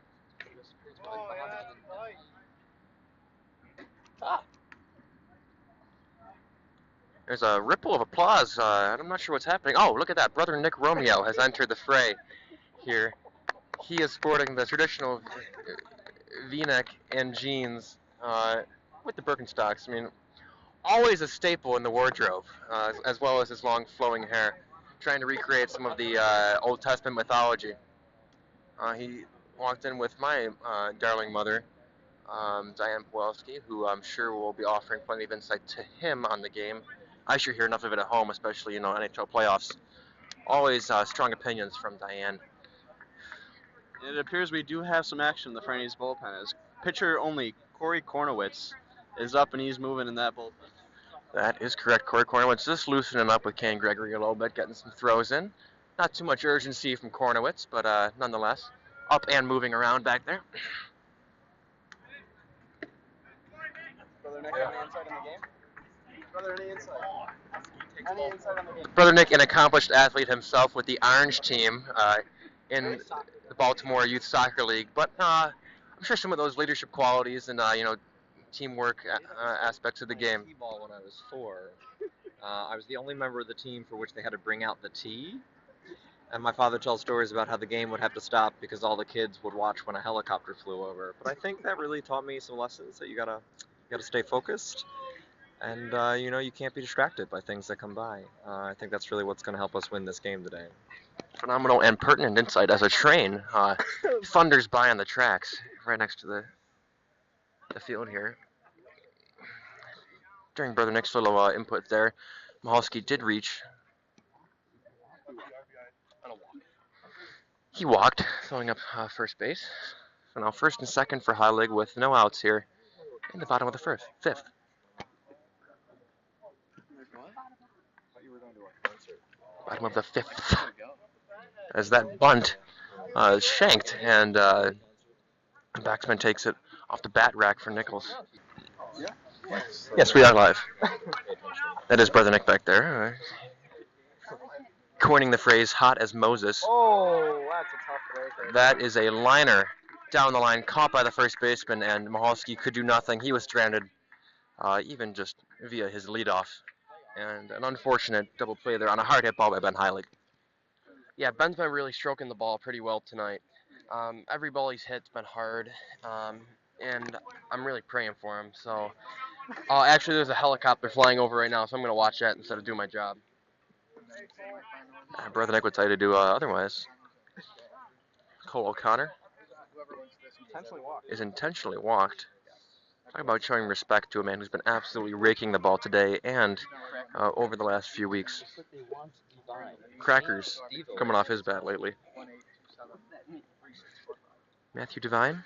There's a ripple of applause. I'm not sure what's happening. Oh, look at that. Brother Nick Romeo has entered the fray here. He is sporting the traditional V-neck and jeans with the Birkenstocks. I mean, always a staple in the wardrobe, as well as his long flowing hair, trying to recreate some of the Old Testament mythology. He walked in with my darling mother, Diane Pawelski, who I'm sure will be offering plenty of insight to him on the game. I sure hear enough of it at home, especially, NHL playoffs. Always strong opinions from Diane. It appears we do have some action in the Franny's bullpen, as pitcher only Corey Kornowitz is up and he's moving in that bullpen. That is correct. Corey Kornowitz just loosening up with Kane Gregory a little bit, getting some throws in. Not too much urgency from Kornowitz, but nonetheless, up and moving around back there. Brother Nick, any insight on the game? Brother, any insight? Any insight on the game? Brother Nick, an accomplished athlete himself with the Orange team in the Baltimore Youth Soccer League, but I'm sure some of those leadership qualities and teamwork aspects of the game. T-ball when I was 4. I was the only member of the team for which they had to bring out the tea. And my father tells stories about how the game would have to stop because all the kids would watch when a helicopter flew over. But I think that really taught me some lessons that you gotta stay focused, and you can't be distracted by things that come by. I think that's really what's gonna help us win this game today. Phenomenal and pertinent insight as a train thunders by on the tracks right next to the field here. During Brother Nick's little input there, Mahalski did reach. He walked, throwing up first base. So now first and second for Heilig with no outs here in the bottom of the fifth. Bottom of the fifth. As that bunt is shanked, and the batsman takes it off the bat rack for Nichols. Yes, we are live. That is Brother Nick back there. Coining the phrase "hot as Moses." Oh, that's a tough break. That is a liner down the line, caught by the first baseman, and Mahalski could do nothing. He was stranded, even just via his leadoff. And an unfortunate double play there on a hard hit ball by Ben Heilig. Yeah, Ben's been really stroking the ball pretty well tonight. Every ball he's hit's been hard, and I'm really praying for him. So, actually, there's a helicopter flying over right now, so I'm going to watch that instead of doing my job. Brother Nick would tell you to do otherwise. Cole O'Connor is intentionally walked. Talk about showing respect to a man who's been absolutely raking the ball today and over the last few weeks. Crackers coming off his bat lately. Matthew Devine,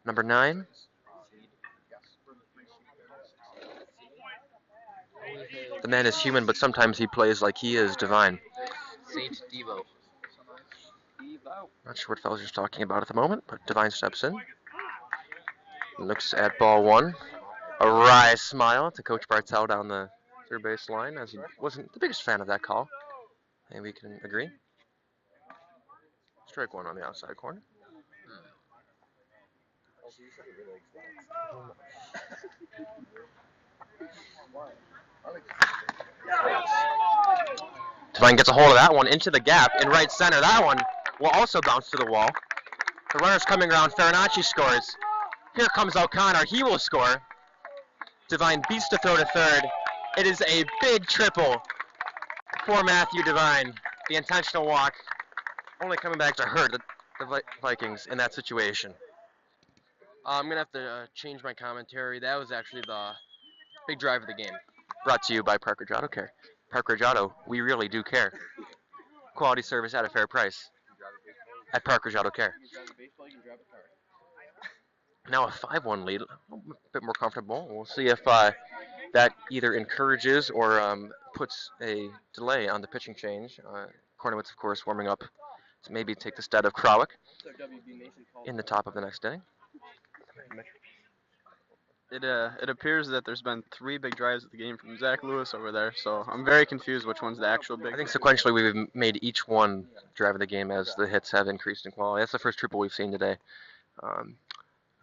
number 9. The man is human, but sometimes he plays like he is divine. Saint Devo. Not sure what Felser's talking about at the moment, but Devine steps in. Looks at ball 1. A wry smile to Coach Bartel down the third base line, as he wasn't the biggest fan of that call. Maybe we can agree. Strike one on the outside corner. Devine gets a hold of that one into the gap in right center. That one will also bounce to the wall. The runner's coming around. Farinacci scores. Here comes O'Connor. He will score. Devine beats to throw to third. It is a big triple for Matthew Devine. The intentional walk only coming back to hurt the Vikings in that situation. I'm going to have to change my commentary. That was actually the big drive of the game. Brought to you by Park Ridge Auto Care. Park Ridge Auto, we really do care. Quality service at a fair price at Park Ridge Auto Care. Now a 5-1 lead, a bit more comfortable. We'll see if that either encourages or puts a delay on the pitching change. Kornowitz, of course, warming up to maybe take the stead of Krawick in the top of the next inning. It appears that there's been 3 big drives of the game from Zach Lewis over there, so I'm very confused which one's the actual big. I think sequentially we've made each one drive of the game as the hits have increased in quality. That's the first triple we've seen today.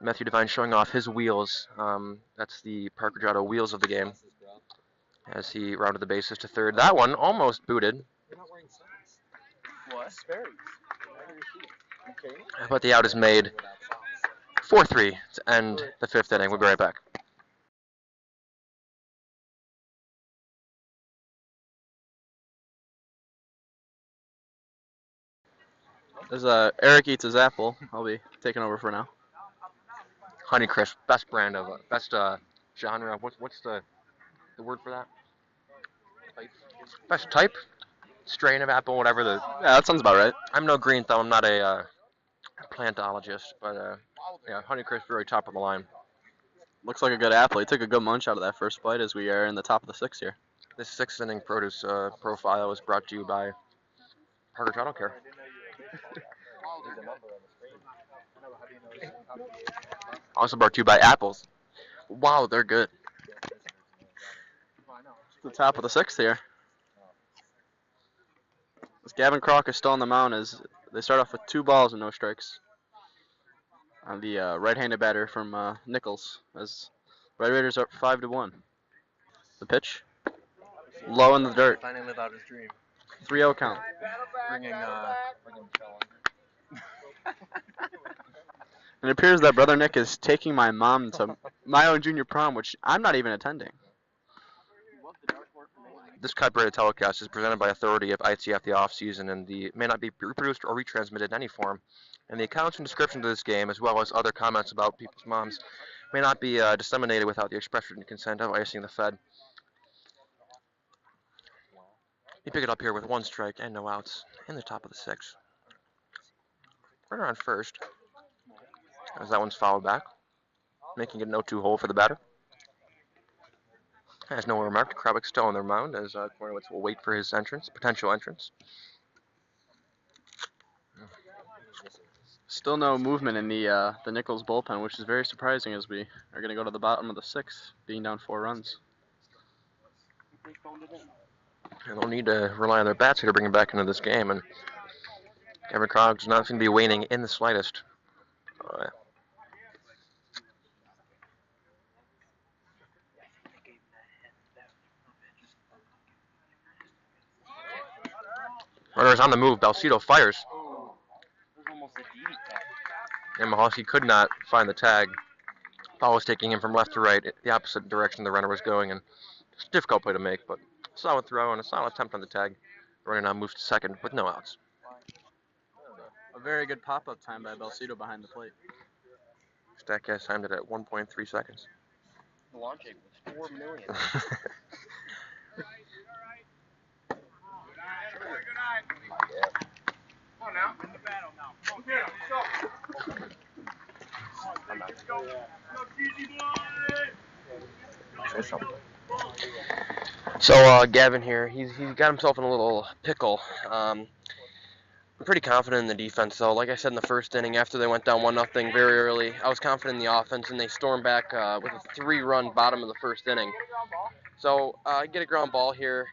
Matthew Devine showing off his wheels. That's the Park Ridge Auto wheels of the game as he rounded the bases to third. That one almost booted. But the out is made. 4-3 to end the 5th inning. We'll be right back. There's Eric eats his apple. I'll be taking over for now. Honeycrisp, best brand of best genre. What's the word for that? Best type, strain of apple, whatever the. Yeah, that sounds about right. I'm no green thumb. I'm not a plantologist, but yeah, Honeycrisp really top of the line. Looks like a good apple. He took a good munch out of that first bite as we are in the top of the 6th here. This 6th inning produce profile is brought to you by Park Ridge Auto Care. Also brought to you by apples. Wow, they're good. The top of the 6th here. As Gavin Crock is still on the mound as they start off with 2 balls and no strikes. On the right-handed batter from Nichols as Red Raiders are up 5-1. The pitch. Low in the dirt. Finally live out his dream. 3-0 count. Bringing It appears that Brother Nick is taking my mom to my own junior prom, which I'm not even attending. This copyrighted telecast is presented by authority of ITF The Off-Season and may not be reproduced or retransmitted in any form. And the accounts and descriptions of this game, as well as other comments about people's moms, may not be disseminated without the express written consent of Icing the Fed. We pick it up here with 1 strike and no outs in the top of the 6th. Runner on first, as that one's fouled back, making it no 2 hole for the batter. As no one remarked, Krawick still on their mound as Kornowitz will wait for his potential entrance. Still no movement in the Nichols bullpen, which is very surprising as we are going to go to the bottom of the 6th, being down 4 runs. And they'll need to rely on their bats here to bring him back into this game, and Kevin Krog does not seem to be waning in the slightest. Runner's on the move. Balsito fires. And Michalski could not find the tag. Ball was taking him from left to right, the opposite direction the runner was going, and it's a difficult play to make, but a solid throw and a solid attempt on the tag. The runner now moves to second with no outs. A very good pop-up time by Balsito behind the plate. Statcast timed it at 1.3 seconds. The launch rate was 4 million. So Gavin here, he's got himself in a little pickle. I'm pretty confident in the defense, though. Like I said in the first inning, after they went down 1-0 very early, I was confident in the offense, and they stormed back with a 3-run bottom of the first inning. So get a ground ball here,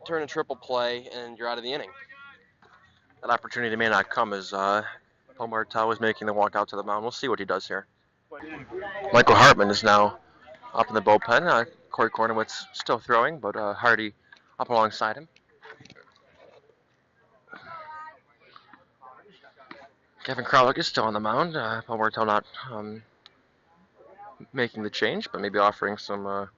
turn a triple play, and you're out of the inning. that opportunity may not come as Paul Martel is making the walk out to the mound. We'll see what he does here. Michael Hartman is now up in the bullpen. Corey Kornowitz still throwing, but Hardy up alongside him. Kevin Kralik is still on the mound. Paul Martel not making the change, but maybe offering some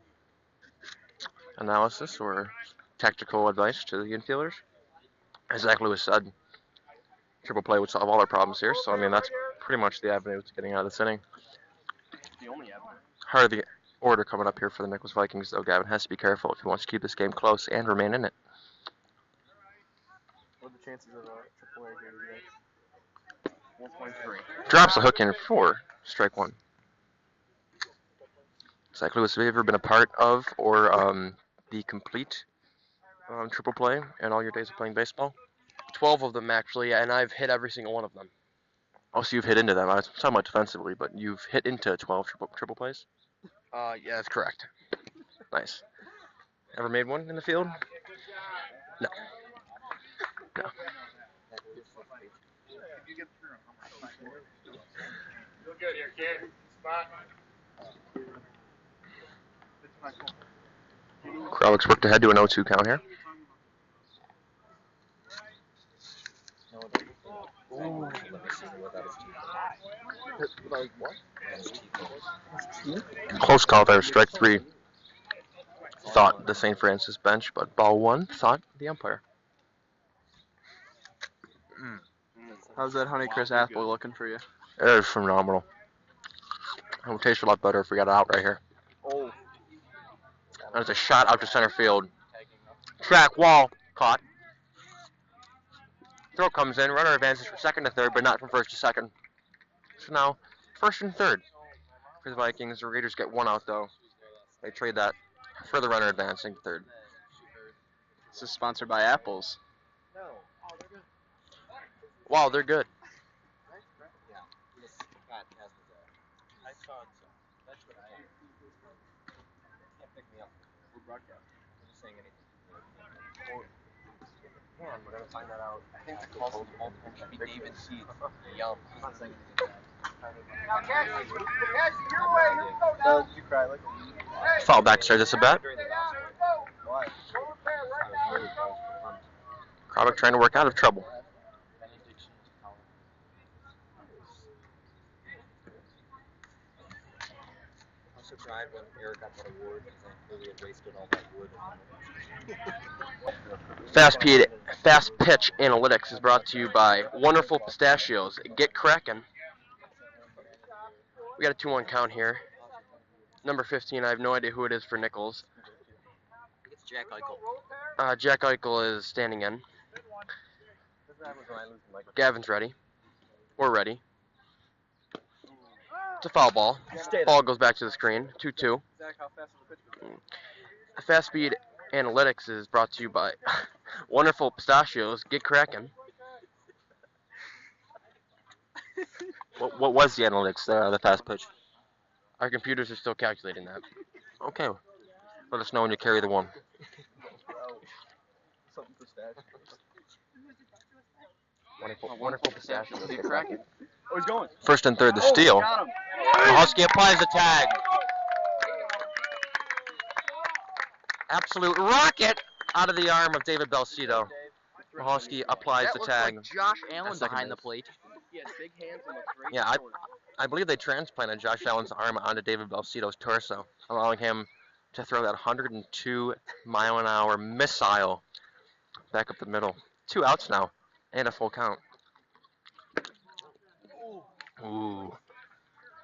analysis or tactical advice to the infielders. As Zach Lewis said, triple play would solve all our problems here, so I mean that's pretty much the avenue to getting out of this inning. Heart of the order coming up here for the Nichols Vikings, though. Gavin has to be careful if he wants to keep this game close and remain in it. What are the chances of a triple A here today? 1.3. Drops a hook in for strike one. Zach Lewis, have you ever been a part of or the complete triple play in all your days of playing baseball? 12 of them, actually, and I've hit every single one of them. Oh, so you've hit into them. I was talking about defensively, but you've hit into 12 triple plays? Yeah, that's correct. Nice. Ever made one in the field? No. No. Feel good here, kid. Spot. Kralik's worked ahead to an 0-2 count here. Close call there, strike three. Thought the St. Francis bench, but ball one, thought the umpire. How's that Honeycrisp apple looking for you? It is phenomenal. It would taste a lot better if we got it out right here. Oh. There's a shot out to center field. Track wall, caught. Throw comes in, runner advances from second to third, but not from first to second. So now, first and third for the Vikings. The Raiders get one out, though. They trade that for the runner advancing to third. This is sponsored by apples. Wow, they're good. We're going to find that out. I think the closest bullpen should be David Seeds. Yum. Foul back to start this a bet. Kralik trying to work out of trouble. I'm so cried when Erik got that award because I clearly had wasted all that wood. Fast Pitch Analytics is brought to you by Wonderful Pistachios. Get crackin'. We got a 2-1 count here. Number 15, I have no idea who it is for Nichols. It's Jack Eichel. Jack Eichel is standing in. Gavin's ready. We're ready. It's a foul ball. Ball goes back to the screen. 2-2. Fast Speed Analytics is brought to you by Wonderful Pistachios. Get crackin'. What was the analytics there, the fast pitch? Our computers are still calculating that. Okay. Let us know when you carry the one. Wonderful Pistachios. Get crackin'. Oh, he's going. First and third, the steal. Mahowski applies the tag. Absolute rocket out of the arm of David Belcito. Mahowski applies the tag. Like Josh Allen behind the plate. Yeah, I believe they transplanted Josh Allen's arm onto David Belcito's torso, allowing him to throw that 102-mile-an-hour missile back up the middle. 2 outs now, and a full count. Ooh.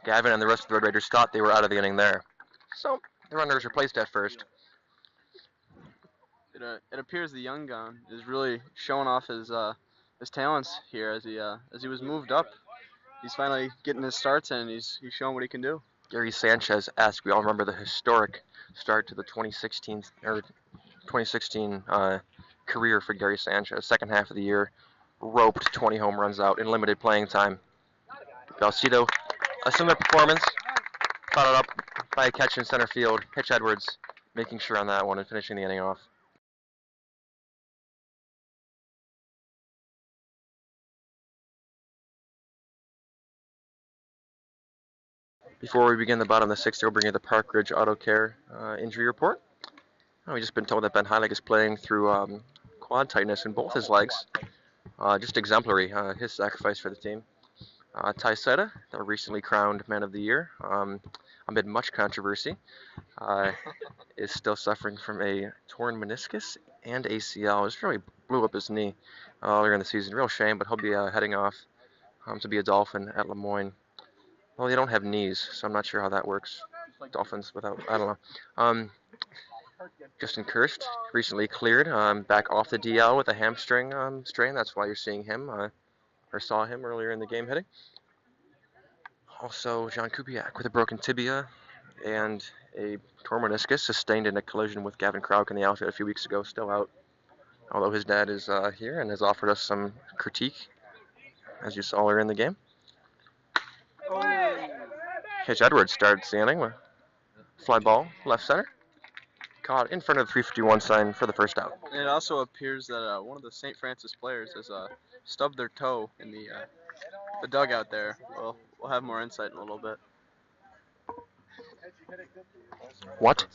Gavin and the rest of the Red Raiders thought they were out of the inning there. So, the runners replaced at first. It appears the young gun is really showing off his talents here as he was moved up. He's finally getting his starts in, and he's showing what he can do. Gary Sanchez asked, we all remember the historic start to the 2016 career for Gary Sanchez. Second half of the year, roped 20 home runs out in limited playing time. Belcito, a similar performance, followed up by a catch in center field. Hitch Edwards making sure on that one and finishing the inning off. Before we begin the bottom of the sixth, we'll bring you the Park Ridge Auto Care injury report. We've just been told that Ben Heilig is playing through quad tightness in both his legs. Just exemplary, his sacrifice for the team. Ty Seta, the recently crowned Man of the Year, amid much controversy, is still suffering from a torn meniscus and ACL. It just really blew up his knee earlier in the season. Real shame, but he'll be heading off to be a Dolphin at Lemoyne. Well, they don't have knees, so I'm not sure how that works. Dolphins without, I don't know. Justin Kirst recently cleared, back off the DL with a hamstring strain. That's why you're seeing him, or saw him earlier in the game hitting. Also, John Kubiak with a broken tibia and a torn meniscus sustained in a collision with Gavin Krauk in the outfield a few weeks ago, still out. Although his dad is here and has offered us some critique, as you saw earlier in the game. Hitch Edwards starts the inning with fly ball, left center. Caught in front of the 351 sign for the first out. And it also appears that one of the St. Francis players has stubbed their toe in the dugout there. We'll have more insight in a little bit. What?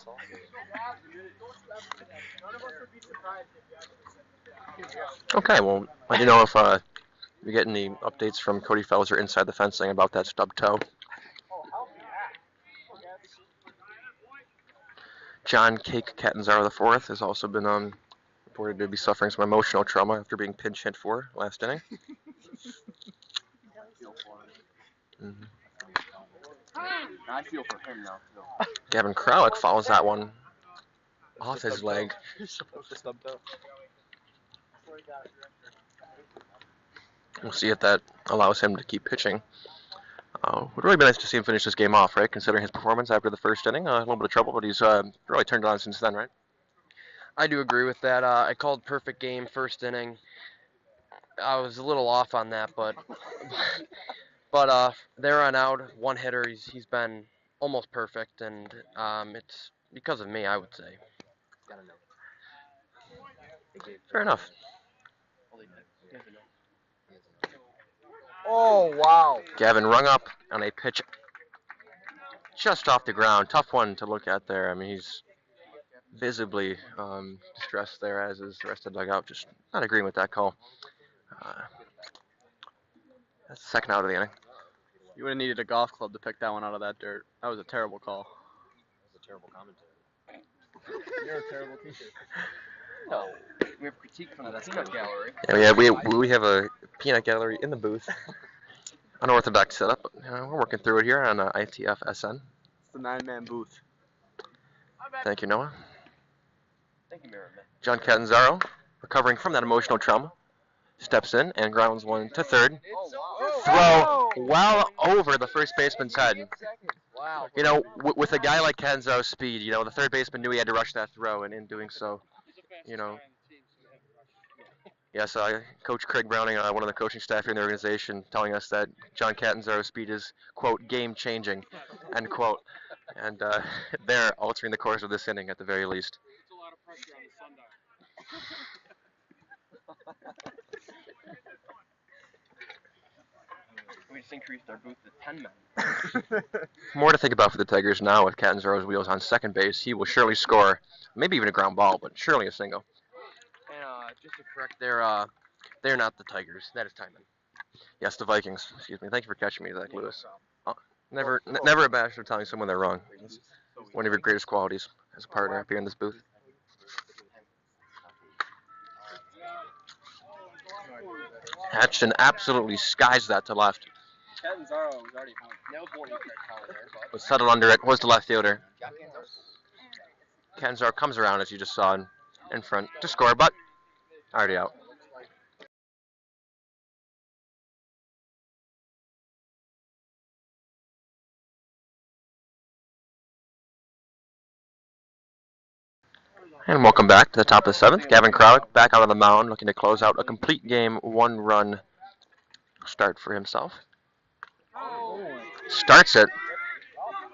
Okay, well, let you know if we get any updates from Cody Felser inside the fencing about that stubbed toe. John Cake Catanzaro IV has also been reported to be suffering some emotional trauma after being pinch hit for last inning. I feel for him now. Gavin Krauk follows that one off his leg. We'll see if that allows him to keep pitching. Would really be nice to see him finish this game off, right? Considering his performance after the first inning, a little bit of trouble, but he's really turned it on since then, right? I do agree with that. I called perfect game first inning. I was a little off on that, but there on out, one hitter, he's been almost perfect, and it's because of me, I would say. Fair enough. Oh, wow. Gavin rung up on a pitch just off the ground. Tough one to look at there. I mean, he's visibly distressed there, as is the rest of the dugout. Just not agreeing with that call. That's the second out of the inning. You would have needed a golf club to pick that one out of that dirt. That was a terrible call. That was a terrible commentary. You're a terrible teacher. No, we have critique from the peanut gallery. Yeah, we have a peanut gallery in the booth. Unorthodox setup, but we're working through it here on ITFSN. It's the 9-man booth. Thank you, Noah. Thank you, Merriman. John Catanzaro, recovering from that emotional trauma, steps in and grounds one to third. Throw well over the first baseman's head. Wow. You know, with a guy like Catanzaro's speed, you know, the third baseman knew he had to rush that throw, and in doing so, you know. Yes, Coach Craig Browning, one of the coaching staff here in the organization, telling us that John Catanzaro's speed is, quote, game-changing, end quote. And they're altering the course of this inning at the very least. It's a lot of pressure on the sundial. We just increased our booth to 10 men. More to think about for the Tigers now with Catanzaro's wheels on second base. He will surely score, maybe even a ground ball, but surely a single. And just to correct, they're not the Tigers. That is Timon. Yes, the Vikings. Excuse me. Thank you for catching me, Zach Lewis. Never abashed of telling someone they're wrong. It's one of your greatest qualities as a partner up here in this booth. Hatchin absolutely skies that to left. Catanzaro was already home. That was one you tried calling there, but Was settled under it. Was the left fielder. Catanzaro comes around, as you just saw, in front to score, but already out. And welcome back to the top of the seventh. Gavin Krauk back out on the mound, looking to close out a complete game, one-run start for himself. Starts it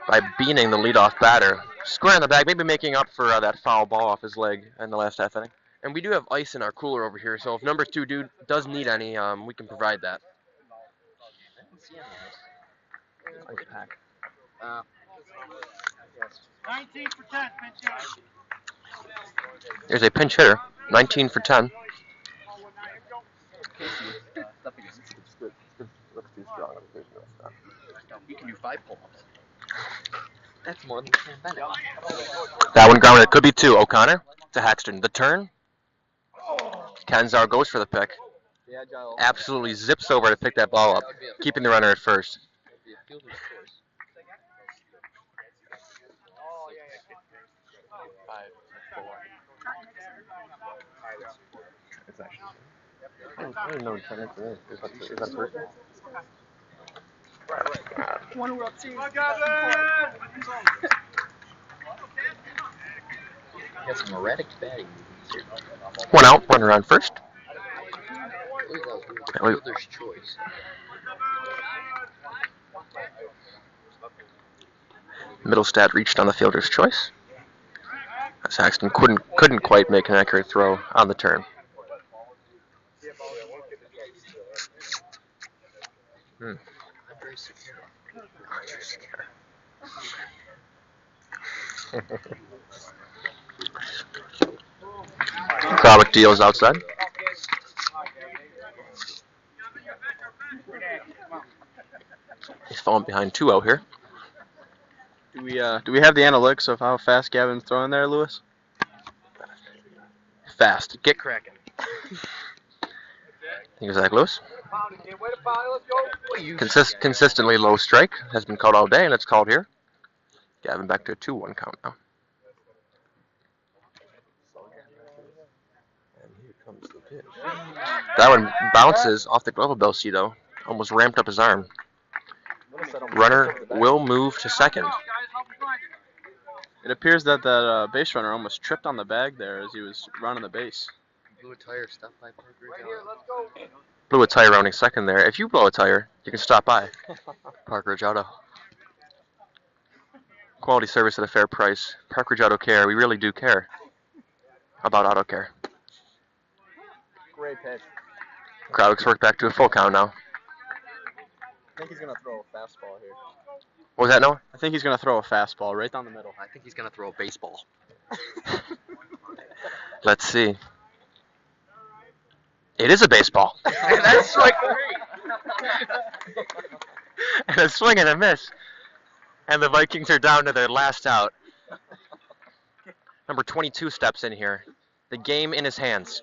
by beaning the leadoff batter, square in the bag, maybe making up for that foul ball off his leg in the last half inning. And we do have ice in our cooler over here, so if number 2 does need any, we can provide that. 19 for 10, pinch hitter. There's a pinch hitter, 19 for 10. He can do 5 pull-ups. That's more than Sam Bennett. That one grounded. It could be 2. O'Connor to Haxton. The turn. Canzar goes for the pick. Absolutely zips over to pick that ball up, keeping the runner at first. I didn't know is that first? One World Series. Got some erratic batting movements here. One out, runner on first. I believe that was the fielder's choice. Middlestad reached on the fielder's choice. As Haxton couldn't quite make an accurate throw on the turn. Very secure. Krawick deals outside. He's falling behind 2-0 here. Do we have the analytics of how fast Gavin's throwing there, Lewis? Fast. Get cracking. Here's Zach Lewis. Consistently low strike has been called all day, and it's called here. Gavin back to a 2-1 count now. That one bounces off the glove of Belcito. Almost ramped up his arm. Runner will move to second. It appears that base runner almost tripped on the bag there as he was running the base. Blew a tire, stop by Parker. Blew a tire rounding second there. If you blow a tire, you can stop by Park Ridge Auto. Quality service at a fair price. Park Ridge Auto Care. We really do care about auto care. Great pitch. Krawick's worked back to a full count now. I think he's going to throw a fastball here. What was that, Noah? I think he's going to throw a fastball right down the middle. I think he's going to throw a baseball. Let's see. It is a baseball. That's strike 3. And a swing and a miss. And the Vikings are down to their last out. Number 22 steps in here. The game in his hands.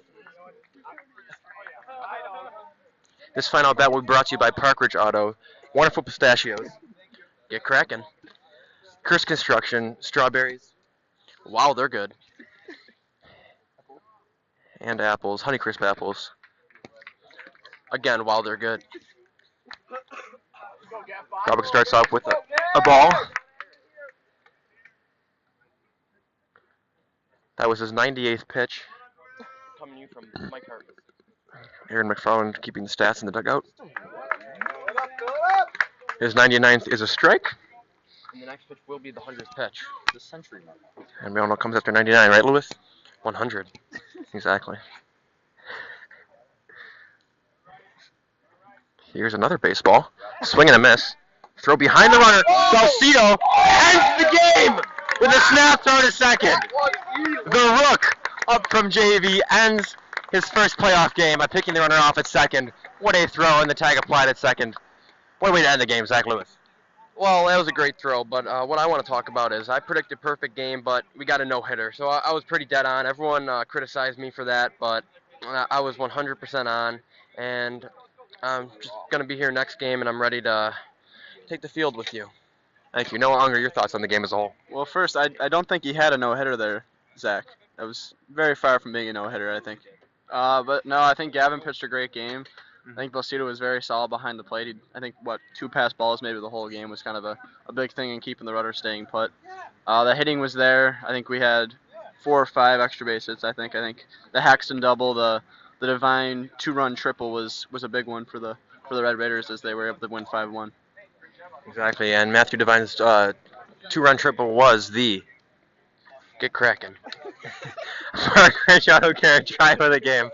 This final bet will be brought to you by Park Ridge Auto. Wonderful pistachios. Get cracking. Chris Construction. Strawberries. Wow, they're good. And apples. Honeycrisp apples. Again, wow, they're good. Krawick starts off with a ball. That was his 98th pitch. Coming to you from Mike Hart. Aaron McFarland keeping the stats in the dugout. His 99th is a strike. And the next pitch will be the 100th pitch. The century mark. And we all know it comes after 99, right, Lewis? 100. Exactly. Here's another baseball. Swing and a miss. Throw behind the runner. Belcito ends the game with a snap throw to second. The Rook up from JV ends his first playoff game by picking the runner off at second. What a throw, and the tag applied at second. What a way to end the game, Zach Lewis. Well, that was a great throw, but what I want to talk about is I predicted perfect game, but we got a no-hitter. So I was pretty dead on. Everyone criticized me for that, but I was 100% on, and I'm just going to be here next game, and I'm ready to take the field with you. Thank you. Noah Unger, your thoughts on the game as a whole? Well, first, I don't think he had a no-hitter there, Zach. That was very far from being a no-hitter, I think. But no, I think Gavin pitched a great game. I think Belcito was very solid behind the plate. I think, 2 pass balls maybe the whole game was kind of a big thing in keeping the runner staying put. The hitting was there. I think we had 4 or 5 extra base hits, I think. I think the Haxton double, the Divine 2-run triple was a big one for the Red Raiders as they were able to win 5-1. Exactly, and Matthew Divine's 2-run triple was the Get cracking. Park Ridge Auto Care drive of the game.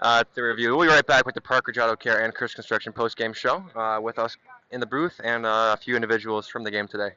To review. We'll be right back with the Park Ridge Auto Care and Chris Construction post-game show with us in the booth and a few individuals from the game today.